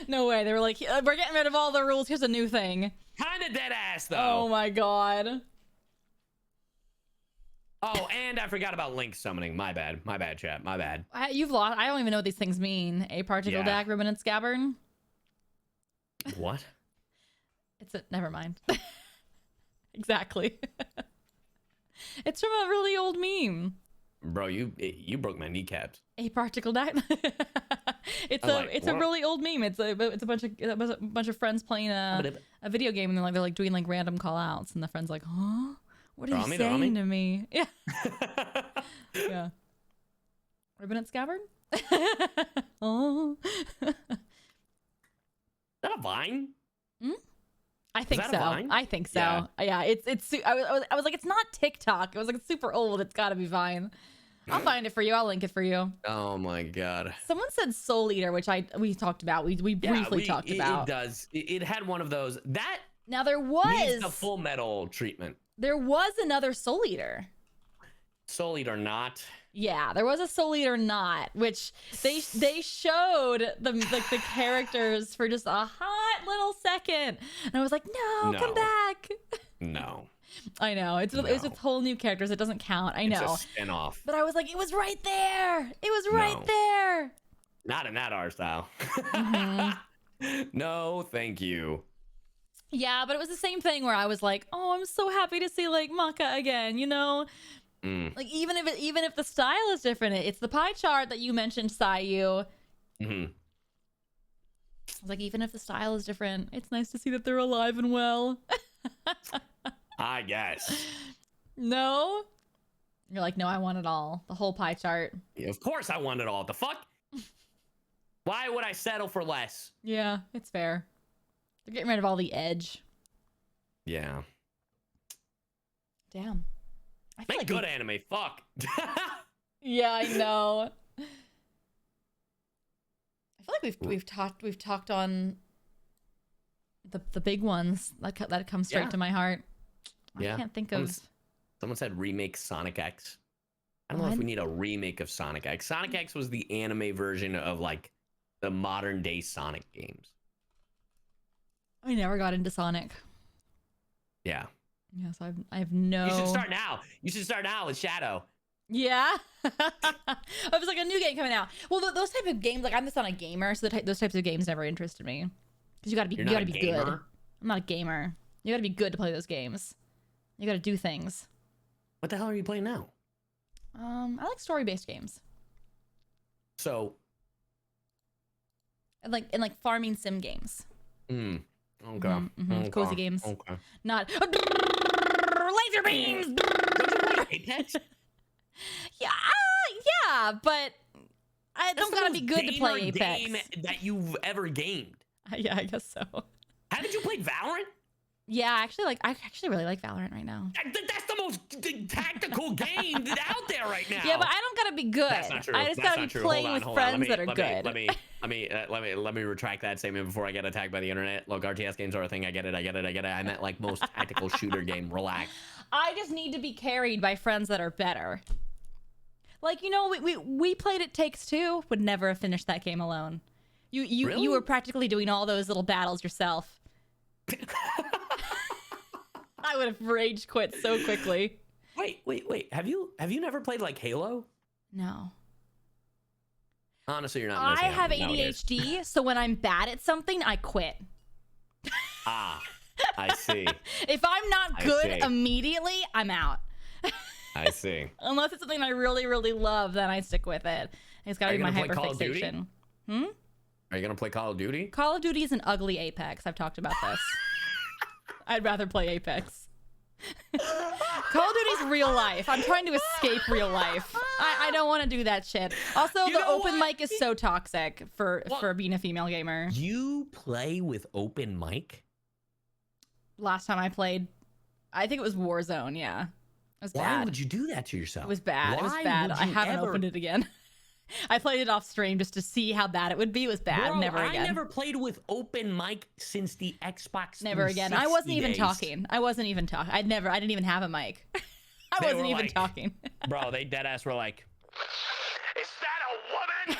No way. They were like, we're getting rid of all the rules. Here's a new thing. Kind of dead ass, though. Oh, my God. Oh, and I forgot about link summoning. My bad, chat. My bad. You've lost. I don't even know what these things mean. A particle deck, ribbon, and scabbard. What? Never mind. Exactly. It's from a really old meme. Bro, you broke my kneecaps. A particle deck. It's a really old meme. It's a bunch of friends playing a video game, and they're like doing like random call outs, and the friend's like, huh? What are you saying to me? Yeah. Yeah. Ribbon and scabbard? Oh. Is that a Vine? I think so. I think so. Yeah. I was like, it's not TikTok. It was like super old. It's got to be Vine. I'll find it for you. I'll link it for you. Oh my God. Someone said Soul Eater, which we talked about. We briefly talked about. It does. It had one of those. That now there was needs the Full Metal treatment. There was another Soul Eater. Soul Eater not. Yeah, there was a Soul Eater not, which they showed the characters for just a hot little second, and I was like, no. Come back. No. I know it's with whole new characters. It doesn't count. I know. It's a spin-off. But I was like, it was right there. It was right there. Not in that art style. No, thank you. Yeah, but it was the same thing where I was like, oh, I'm so happy to see like Maka again, you know? Like even if the style is different, it's the pie chart that you mentioned, CyYu. I was like, even if the style is different, it's nice to see that they're alive and well. I guess. No? You're like, no, I want it all. The whole pie chart. Yeah, of course I want it all. The fuck? Why would I settle for less? Yeah, it's fair. They're getting rid of all the edge. Yeah. Damn. I feel Make good anime. Fuck. Yeah, I know. I feel like we've talked on the big ones that come straight to my heart. I can't think of. Someone said remake Sonic X. I don't know if we need a remake of Sonic X. Sonic X was the anime version of like the modern day Sonic games. I never got into Sonic. Yeah. Yeah, so I have no. You should start now. You should start now with Shadow. Yeah. It was like a new game coming out. Well, those type of games, like I'm just not a gamer, so those types of games never interested me. Because you gotta be good. I'm not a gamer. You gotta be good to play those games. You gotta do things. What the hell are you playing now? I like story-based games. So. And like farming sim games. Okay. Okay. Cozy games. Okay. Not laser beams. Apex? Yeah, but I don't gotta be good to play Apex. Game that you've ever gamed. Yeah, I guess so. Haven't you played Valorant? Yeah, I actually really like Valorant right now. That's the most tactical game out there right now. Yeah, but I don't gotta be good. That's not true. I just gotta be playing with friends that are good. Let me retract that statement before I get attacked by the internet. Look, RTS games are a thing. I get it. I meant like most tactical shooter game. Relax. I just need to be carried by friends that are better. Like, you know, we played It Takes Two. Would never have finished that game alone. You were practically doing all those little battles yourself. I would have rage quit so quickly. Wait. Have you never played like Halo? No. Honestly, you're not missing I have out nowadays. ADHD, so when I'm bad at something, I quit. Ah, I see. If I'm not good immediately, I'm out. I see. Unless it's something I really, really love, then I stick with it. It's got to be my hyperfixation. Are you gonna play Call of Duty? Call of Duty is an ugly Apex. I've talked about this. I'd rather play Apex. Call of Duty's real life. I'm trying to escape real life. I don't want to do that shit. Also, the open mic is so toxic for being a female gamer. You play with open mic? Last time I played, I think it was Warzone. Yeah, it was bad. Why would you do that to yourself? It was bad. It was bad. I haven't opened it again. I played it off stream just to see how bad it would be. It was bad. Bro, never again. I never played with open mic since the Xbox. Never again. I wasn't even talking. I didn't even have a mic. I wasn't even talking. Bro, they deadass were like, Is that a woman?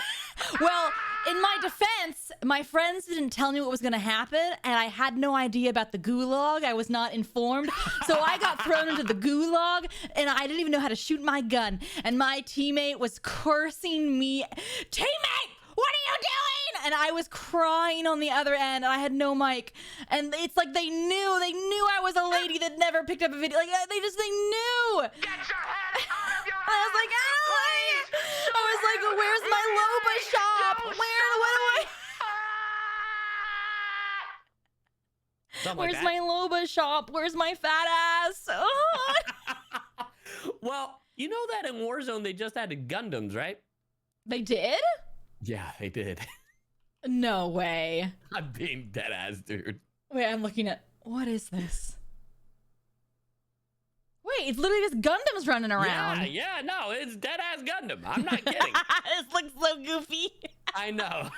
Well, in my defense, my friends didn't tell me what was going to happen, and I had no idea about the gulag. I was not informed. So I got thrown into the gulag, and I didn't even know how to shoot my gun. And my teammate was cursing me. Teammate, what are you doing? And I was crying on the other end, and I had no mic. And it's like they knew I was a lady that never picked up a video. Like, they knew. Get your head out of your I was like, where's my Loba shop? Where's my Loba shop? Where's my fat ass? Well, you know that in Warzone they just added Gundams, right? They did? Yeah, they did. No way. I'm being dead ass, dude. Wait, I'm looking at, what is this? Wait, it's literally just Gundams running around. Yeah, no, it's dead ass Gundam. I'm not kidding. This looks so goofy. I know.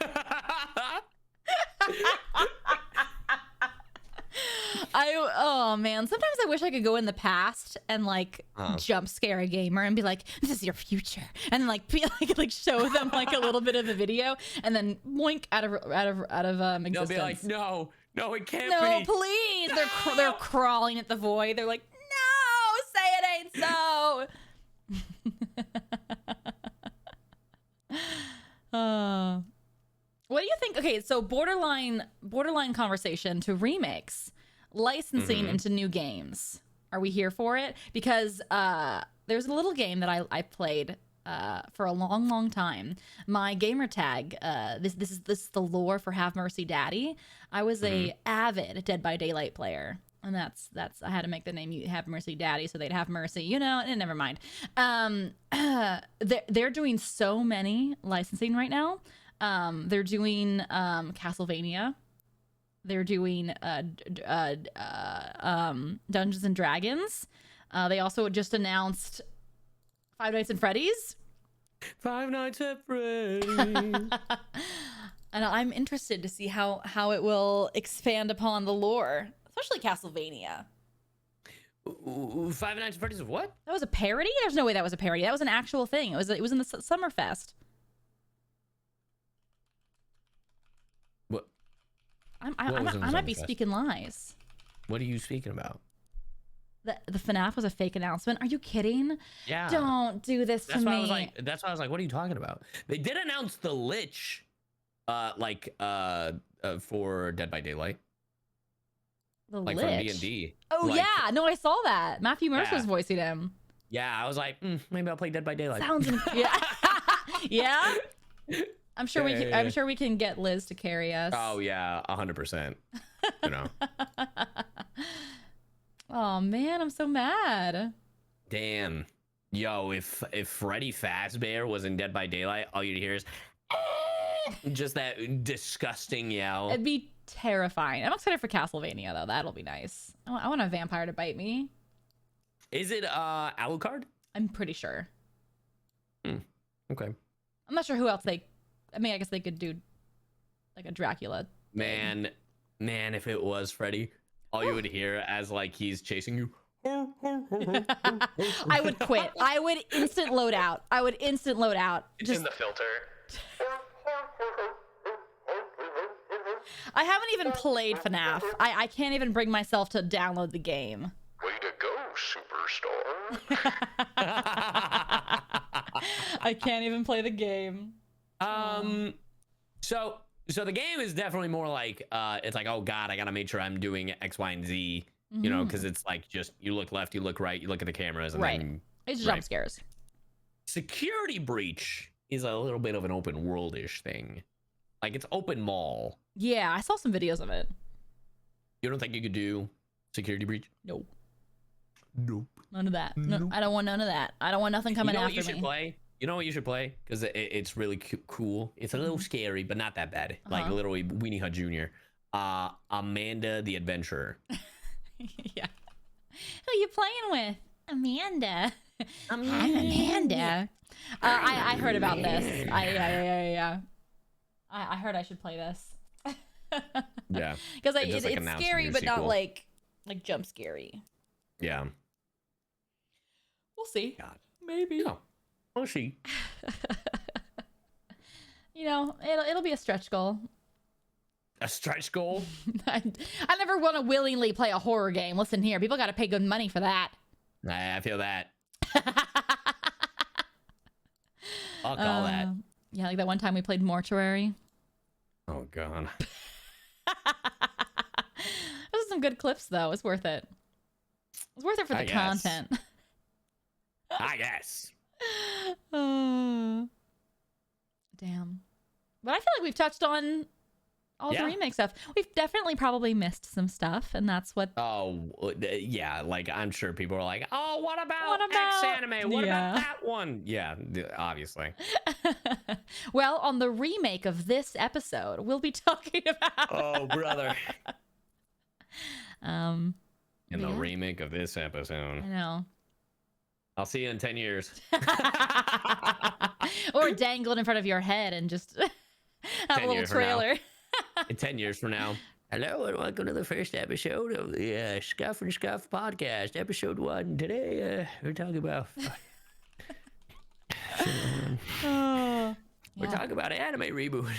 Oh man, sometimes I wish I could go in the past and like jump scare a gamer and be like, this is your future, and then like show them like a little bit of the video and then boink out of existence. They'll be like, no, it can't be. No, please. No! They're crawling at the void. They're like, no, say it ain't so. What do you think? Okay, so borderline conversation to remakes, licensing into new games. Are we here for it? Because there's a little game that I played for a long time. My gamer tag. This is the lore for Have Mercy Daddy. I was a avid Dead by Daylight player. And that's I had to make the name Have Mercy Daddy so they'd have mercy, you know, and never mind. They're doing so many licensing right now. They're doing Castlevania. They're doing Dungeons and Dragons. They also just announced Five Nights at Freddy's. Five Nights at Freddy's. And I'm interested to see how it will expand upon the lore, especially Castlevania. Five Nights at Freddy's of what? That was a parody? There's no way that was a parody. That was an actual thing. It was in the Summerfest. What? I might be speaking lies. What are you speaking about? The FNAF was a fake announcement. Are you kidding? Yeah. Don't do this to me. That's why I was like, what are you talking about? They did announce the Lich, for Dead by Daylight. The like Lich? From D&D. Oh like, yeah, no, I saw that. Matthew Mercer's voicing him. Yeah, I was like, maybe I'll play Dead by Daylight. Sounds yeah. Yeah. I'm sure we can get Liz to carry us. Oh yeah, 100%. You know. Oh man, I'm so mad. Damn. Yo, if Freddy Fazbear was in Dead by Daylight, all you'd hear is just that disgusting yell. It'd be terrifying. I'm excited for Castlevania though. That'll be nice. I want a vampire to bite me. Is it Alucard? I'm pretty sure. Okay. I'm not sure who else I guess they could do like a Dracula. Man, if it was Freddy, all you would hear as like he's chasing you. I would quit. I would instant load out. It's in the filter. I haven't even played FNAF. I can't even bring myself to download the game. Way to go, superstar. I can't even play the game. So the game is definitely more like it's like, oh god, I gotta make sure I'm doing X, Y, and Z. You know, because it's like just you look left, you look right, you look at the cameras, and then it's jump scares. Security Breach is a little bit of an open world-ish thing. Like it's open mall. Yeah, I saw some videos of it. You don't think you could do Security Breach? Nope. Nope. None of that. No, I don't want none of that. I don't want nothing coming after me. You know what you should play? You know what you should play? Because it's really cool. It's a little scary, but not that bad. Like literally Weenie Hut Jr. Amanda the Adventurer. Yeah. Who are you playing with? Amanda. I'm Amanda. I heard about this. I heard I should play this. Yeah. Because it's scary, but not like jump scary. Yeah. We'll see. God. Maybe. No. We'll see. You know, it'll be a stretch goal. A stretch goal? I never want to willingly play a horror game. Listen here, people got to pay good money for that. I feel that. I'll call that. Yeah, like that one time we played Mortuary. Oh, God. Those are some good clips, though. It's worth it. It's worth it for the content. I guess. Damn. But I feel like we've touched on all the remake stuff. We've definitely probably missed some stuff, and that's what... Oh, yeah. Like, I'm sure people are like, oh, what about X anime? What about that one? Yeah, obviously. Well, on the remake of this episode, we'll be talking about... Oh, brother. In the remake of this episode. I know. I'll see you in 10 years. Or dangled in front of your head and just have a little trailer. In 10 years from now. Hello and welcome to the first episode of the Scuff and Scuff podcast, episode 1. Today we're talking about... We're talking about an anime reboot.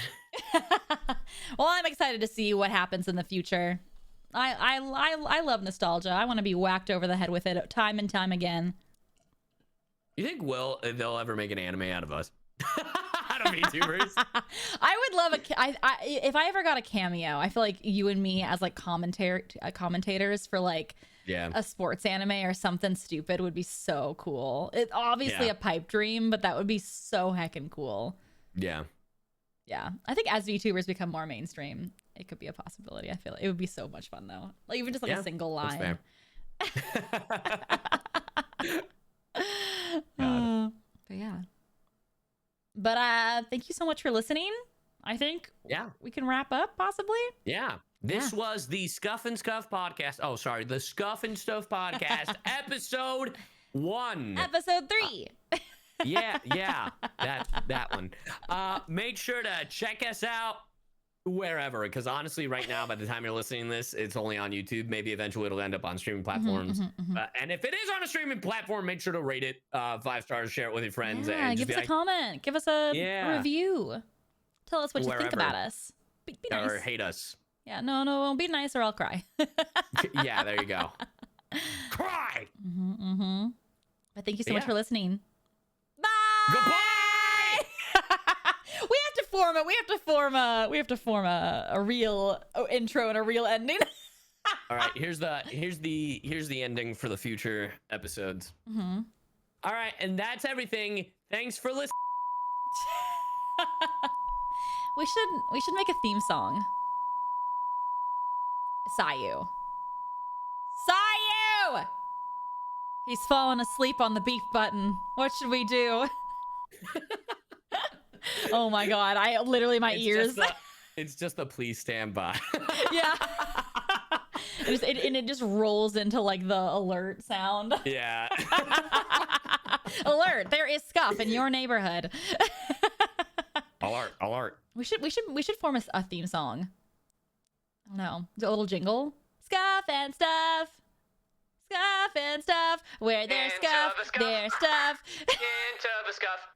Well, I'm excited to see what happens in the future. I love nostalgia. I want to be whacked over the head with it time and time again. You think they'll ever make an anime out of us? Out of VTubers? I would love if I ever got a cameo, I feel like you and me as like commentators for like a sports anime or something stupid would be so cool. It's obviously a pipe dream, but that would be so heckin' cool. Yeah. Yeah. I think as VTubers become more mainstream, it could be a possibility. I feel like it would be so much fun though. Like even just like a single line. But yeah. But thank you so much for listening. I think we can wrap up possibly. Yeah. This was the Scuff and Scuff podcast. Oh, sorry. The Scuff and Stuff podcast, episode 1. Episode 3. Yeah. That one. Make sure to check us out wherever, because honestly right now by the time you're listening to this, it's only on YouTube. Maybe eventually it'll end up on streaming platforms. And if it is on a streaming platform, make sure to rate it 5 stars, share it with your friends, and give us a comment, give us a review, tell us what you think about us. Be nice. Or hate us. Yeah, no, be nice or I'll cry. Yeah, there you go. Cry. But thank you so much for listening. Bye. Goodbye. We have to form a real intro and a real ending. All right, here's the ending for the future episodes. All right, and that's everything. Thanks for listening. We should make a theme song. CyYu. He's fallen asleep on the beef button. What should we do? Oh my god, my ears. It's just a please stand by. Yeah. And it just rolls into like the alert sound. Yeah. Alert! There is Scuff in your neighborhood. Alert. We should form a theme song. I don't know. A little jingle. Scuff and stuff. Scuff and stuff. Where there's Scuff, there's stuff. Into the Scuff.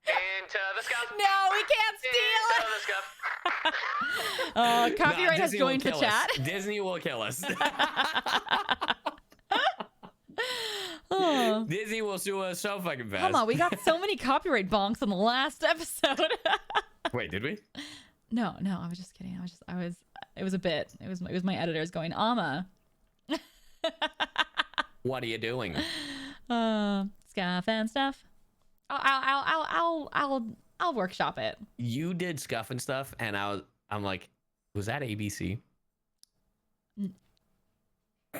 Into the Scuff. No, we can't steal Into the Scuff. Copyright has Disney joined the will kill chat. us. Disney will kill us. Oh. Disney will sue us so fucking fast. Come on, we got so many copyright bonks on the last episode. Wait, did we? No, I was just kidding. It was a bit. It was my editors going, Amma. What are you doing? Scuff and stuff. I'll workshop it. You did Scuff and stuff, and I'm like, was that ABC?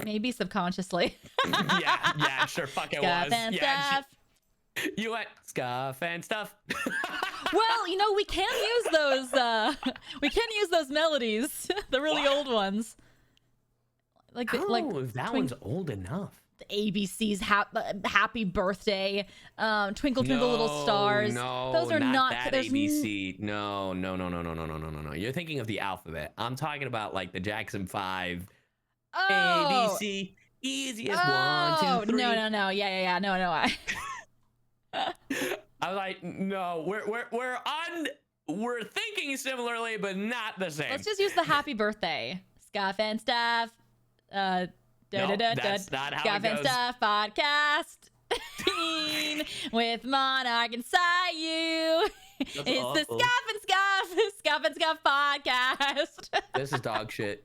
Maybe subconsciously. yeah, sure, fuck it Scuff was. and stuff. You went Scuff and stuff. Well, you know, we can use those. We can use those melodies, the really old ones. Like that one's old enough. The ABC's Happy Birthday, Twinkle Twinkle Little Stars. No, those are not that ABC. No. You're thinking of the alphabet. I'm talking about like the Jackson 5. Oh. ABC, easiest 1, 2, 3. No. Yeah. No. I was like, no, we're thinking similarly, but not the same. Let's just use the Happy Birthday. Scuff and stuff. That's not how Scuff it and goes. Stuff podcast with Monarch and CyYu. It's the Scuff and Scuff podcast. This is dog shit.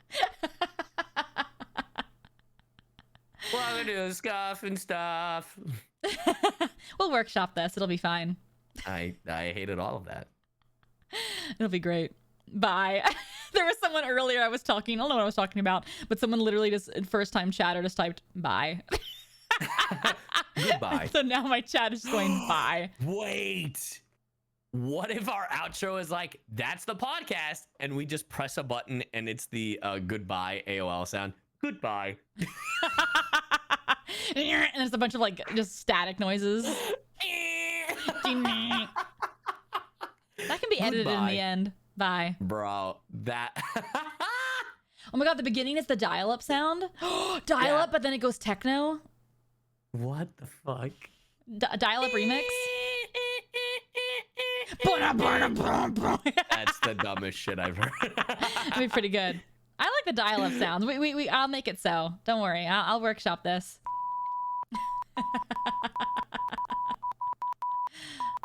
What we do, Scuff and stuff. We'll workshop this. It'll be fine. I hated all of that. It'll be great. Bye. There was someone earlier I don't know what I was talking about, but someone literally just first time chatter just typed bye. Goodbye. So now my chat is just going bye. Wait. What if our outro is like, that's the podcast, and we just press a button and it's the goodbye AOL sound? Goodbye. And there's a bunch of like just static noises. That can be edited in the end. Bye. Bro, that... Oh my god, the beginning is the dial-up sound. Dial-up, but then it goes techno. What the fuck? Dial-up remix. That's the dumbest shit I've heard. That'd be pretty good. I like the dial-up sounds. I'll make it so. Don't worry. I'll workshop this.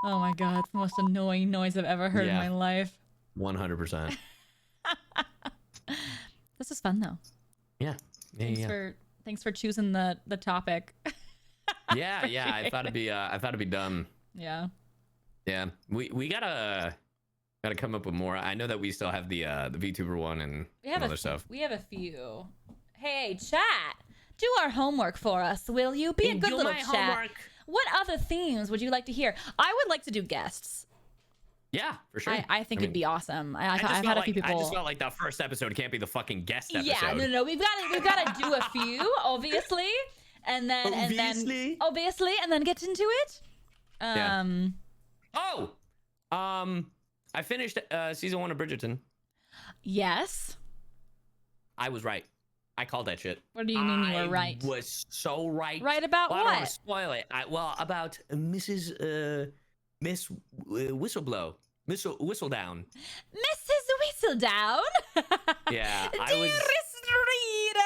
Oh my god, it's the most annoying noise I've ever heard in my life. 100%. This is fun though. Yeah. Thanks for choosing the topic. Yeah. I thought it'd be dumb. Yeah. Yeah. We gotta come up with more. I know that we still have the VTuber one and other stuff. We have a few. Hey, chat. Do our homework for us, will you? Be a good little chat. Homework. What other themes would you like to hear? I would like to do guests. Yeah, for sure. I think it'd be awesome. I've had a few people. I just felt like that first episode can't be the fucking guest episode. Yeah, no. We've got to do a few, obviously, and then get into it. I finished season 1 of Bridgerton. Yes. I was right. I called that shit. What do you mean you were right? I was so right. Right about what? I don't want to spoil it. About Miss Whistleblow. Whistledown. Mrs. Whistledown? Yeah. Dearest reader.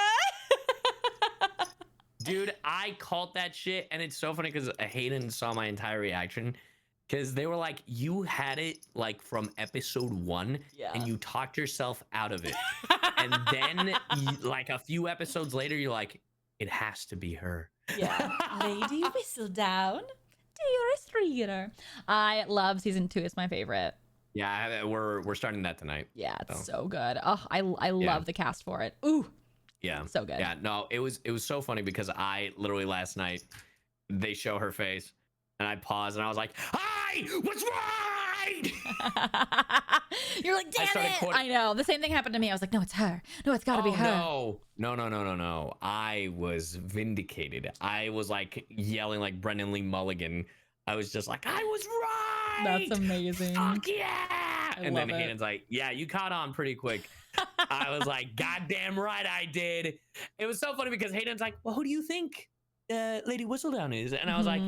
Dude, I called that shit, and it's so funny because Hayden saw my entire reaction. Because they were like, you had it like from episode 1, and you talked yourself out of it. And then, like a few episodes later, you're like, it has to be her. Yeah. Lady Whistledown, dearest reader. I love season 2. It's my favorite. Yeah, we're starting that tonight. Yeah, it's so good. Oh, I love the cast for it. Ooh. Yeah. So good. Yeah, no, it was so funny because I literally last night, they show her face. And I paused and I was like, hi, what's wrong? right. You're like, damn it. I know. The same thing happened to me. I was like, no, it's her. No, it's got to be her. No. I was vindicated. I was like yelling like Brendan Lee Mulligan. I was just like, I was right. That's amazing. Fuck yeah. And then Hayden's like, yeah, you caught on pretty quick. I was like, goddamn right I did. It was so funny because Hayden's like, well, who do you think Lady Whistledown is? And I was like,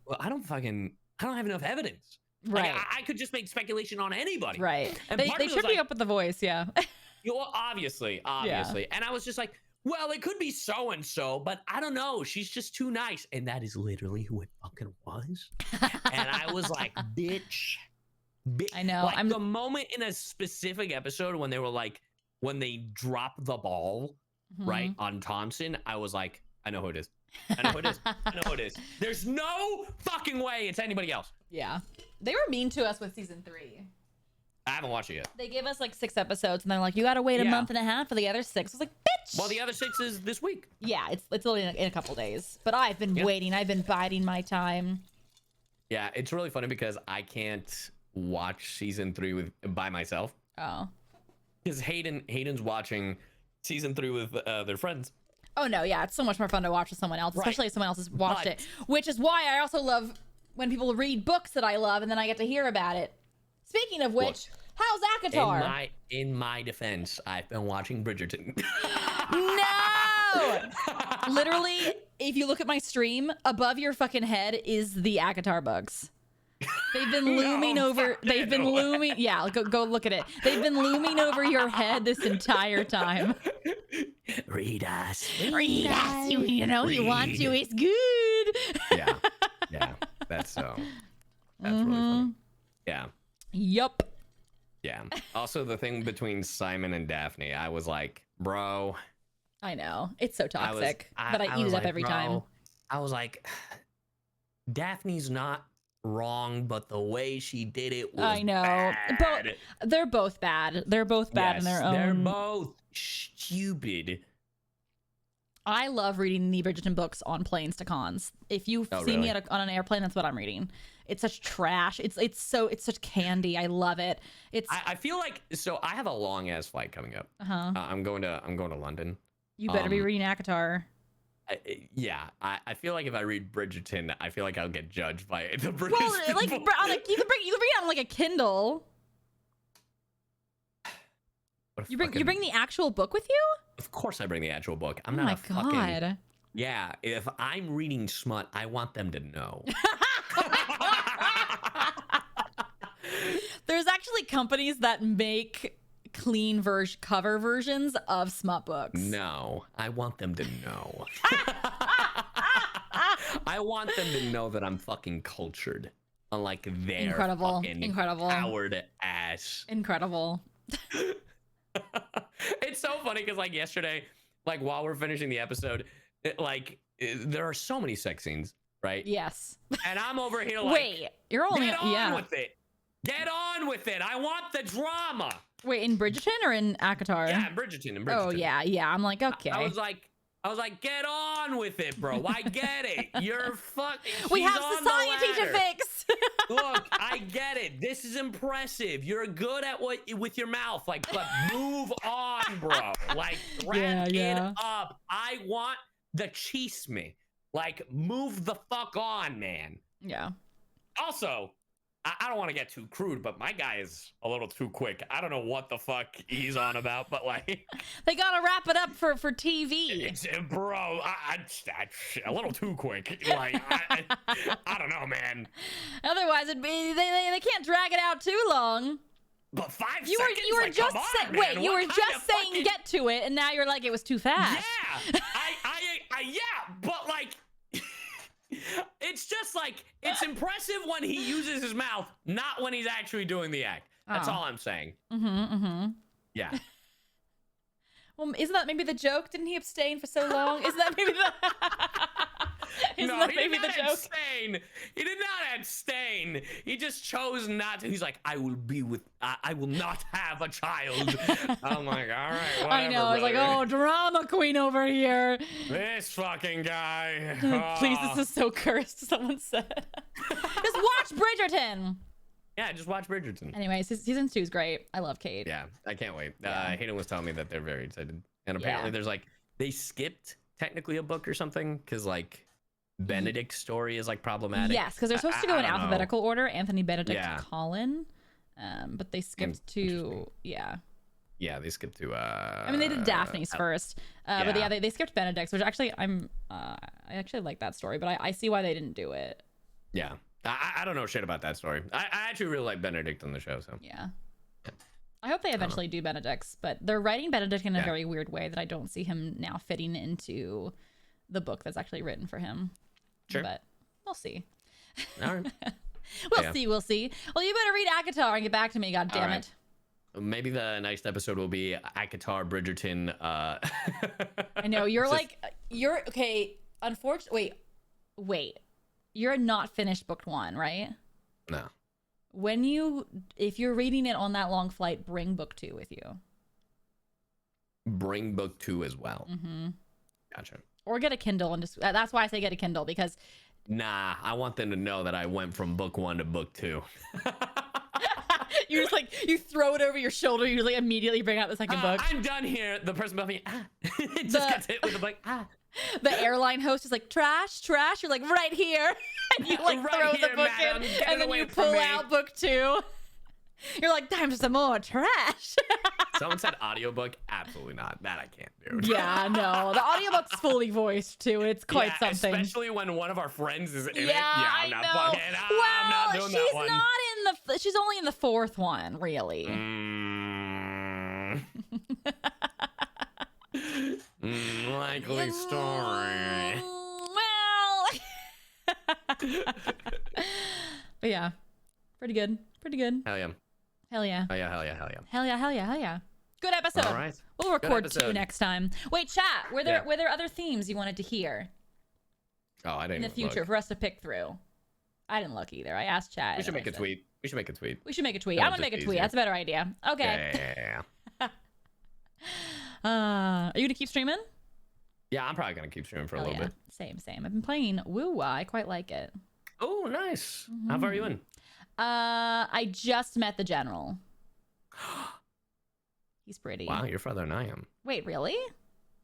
well, I don't have enough evidence. Right. Like, I could just make speculation on anybody. Right. And They tripped me up with the voice, yeah. Well, obviously. Yeah. And I was just like, well, it could be so-and-so, but I don't know. She's just too nice. And that is literally who it fucking was. And I was like, bitch. I know. Like the moment in a specific episode when they were like, when they dropped the ball, right, on Thompson, I was like, I know who it is. I know who it is. There's no fucking way it's anybody else. Yeah. They were mean to us with season 3. I haven't watched it yet. They gave us like 6 episodes and they're like, you got to wait a month and a half for the other 6. I was like, bitch. Well, the other 6 is this week. Yeah, it's only in a couple days. But I've been waiting. I've been biding my time. Yeah, it's really funny because I can't watch season 3 by myself. Oh. Because Hayden's watching season 3 with their friends. Oh, no, yeah. It's so much more fun to watch with someone else, especially if someone else has watched it. Which is why I also love when people read books that I love and then I get to hear about it. Speaking of which, how's ACOTAR? In my defense, I've been watching Bridgerton. No! Literally, if you look at my stream, above your fucking head is the ACOTAR books. They've been looming over. They've been looming. Yeah, go look at it. They've been looming over your head this entire time. Read us. Read us. You know you want to. It's good. Yeah. That's really funny. Yeah. Yup. Yeah. Also, the thing between Simon and Daphne, I was like, bro. I know. It's so toxic. But I eat it up every time. I was like, Daphne's not wrong, but the way she did it was I know. bad. They're both bad. They're both bad in their own. They're both stupid. I love reading the Bridgerton books on planes to cons. If you see me on an airplane, that's what I'm reading. It's such trash. It's such candy. I love it. I feel like I have a long ass flight coming up. I'm going to London. You better be reading ACOTAR. I feel like if I read Bridgerton, I feel like I'll get judged by the British. Well, like you can read it on like a Kindle. You bring the actual book with you? Of course I bring the actual book. I'm not a God. fucking... Yeah, if I'm reading smut, I want them to know. There's actually companies that make clean cover versions of smut books. No, I want them to know. I want them to know that I'm fucking cultured. Unlike their fucking coward ass. Incredible. It's so funny because like yesterday, like while we're finishing the episode, there are so many sex scenes, right? Yes. And I'm over here like, wait, you're only get on with it. Get on with it. I want the drama. Wait, in Bridgerton or in ACOTAR? Yeah, in Bridgerton. Oh yeah. I'm like, okay. I was like, get on with it, bro. I get it. You're fucking. We have society to fix. Look, I get it. This is impressive. You're good at with your mouth. Like, but move on, bro. Like, wrap it up. I want the chisme. Like, move the fuck on, man. Yeah. Also, I don't want to get too crude, but my guy is a little too quick. I don't know what the fuck he's on about, but like... They gotta wrap it up for TV. Bro, I a little too quick. Like, I don't know, man. Otherwise, they can't drag it out too long. But 5 seconds? You were just saying... Wait, you were just saying get to it, and now you're like, it was too fast. Yeah! Yeah, but like... It's just like, it's impressive when he uses his mouth, not when he's actually doing the act. That's all I'm saying. Yeah. Well, isn't that maybe the joke? Didn't he abstain for so long? Isn't that maybe the... No, he did not abstain. He did not abstain. He just chose not to. He's like, I will not have a child. I'm like, all right, whatever. I know. I was like, oh, drama queen over here. This fucking guy. Please, this is so cursed, someone said. Just watch Bridgerton. Yeah, just watch Bridgerton. Anyway, season 2 is great. I love Kate. Yeah, I can't wait. Yeah. Hayden was telling me that they're very excited, and apparently there's like they skipped technically a book or something because like Benedict's story is like problematic. Yes, because they're supposed to go in alphabetical order. Anthony, Benedict, Yeah. Colin, but they skipped to Yeah, they skipped to. I mean, they did Daphne's first, but yeah, they skipped Benedict's, which actually I actually like that story, but I see why they didn't do it. Yeah, I don't know shit about that story. I actually really like Benedict on the show, so yeah. I hope they eventually do Benedict's, but they're writing Benedict in a very weird way that I don't see him now fitting into the book that's actually written for him. Sure, but we'll see. All right. We'll see. Well, you better read ACOTAR and get back to me. God damn it. Maybe the next episode will be ACOTAR Bridgerton. I know you're okay. Unfortunately, wait. You're not finished book 1, right? No. If you're reading it on that long flight, bring book 2 with you. Bring book 2 as well. Mm-hmm. Gotcha. Or get a Kindle and just. That's why I say get a Kindle, because. Nah, I want them to know that I went from book 1 to book 2. You just like you throw it over your shoulder. You like immediately bring out the second book. I'm done here. The person above me just gets hit with the book. The airline host is like trash. You're like right here, and you like throw the book in, and then you pull out book 2. You're like, time for some more trash. Someone said audiobook. Absolutely not. That I can't do. Yeah, no. The audiobook's fully voiced too. It's quite something. Especially when one of our friends is in it. Yeah, I'm not fucking. I'm not doing that one. She's only in the 4th one, really. Likely story. Well. But yeah, pretty good. Hell yeah. Hell yeah. Good episode. All right. We'll record 2 next time. Wait, chat. Were there other themes you wanted to hear? Oh, I didn't. In the future for us to pick through. I didn't look either. I asked chat. We should make a tweet. I'm gonna make a tweet. That's a better idea. Okay. Yeah. Are you gonna keep streaming? Yeah, I'm probably gonna keep streaming for a little bit. Same. I've been playing Woo. I quite like it. Oh, nice. How far are you in? I just met the general. He's pretty. Wow, you're farther than I am. Wait, really?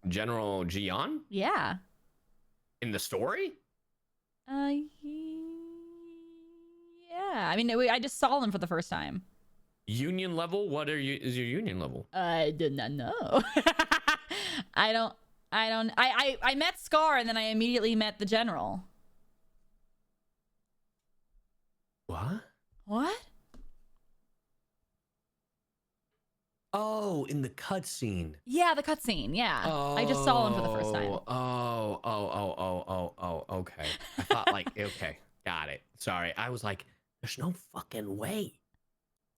General Gian? Yeah. In the story? Yeah. I mean, I just saw him for the first time. Union level? What is your union level? I did not know. I met Scar and then I immediately met the general. What? Oh, in the cutscene. Yeah, the cutscene. Yeah. I just saw him for the first time. Okay. I thought okay, got it. Sorry, I was like, there's no fucking way.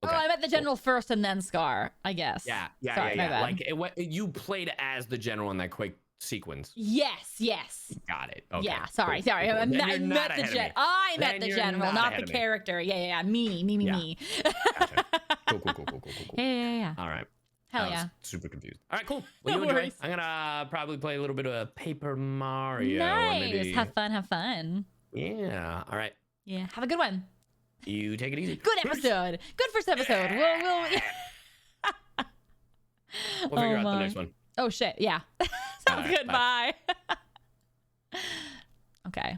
Okay. Oh, I met the general first and then Scar, I guess. Yeah. Sorry, my bad. Like you played as the general in that quick sequence. Yes. Got it. Okay. Yeah. Sorry. Cool. I met the general. I met the general, not the character. Yeah. Me. Gotcha. Cool. Yeah. All right. Hell yeah. Super confused. All right, cool. Well, No you enjoy. worries. I'm gonna probably play a little bit of Paper Mario. Nice. Or maybe... Have fun. Yeah. All right. Yeah. Have a good one. You take it easy. Good episode. Good first episode. We'll figure out the next one. Oh shit. Yeah. Sounds good. Bye. Okay.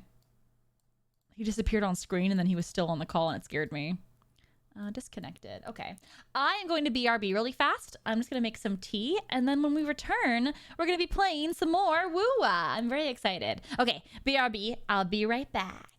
He disappeared on screen and then he was still on the call and it scared me. Disconnected. Okay. I am going to BRB really fast. I'm just going to make some tea. And then when we return, we're going to be playing some more Woo-Wah. I'm very excited. Okay. BRB. I'll be right back.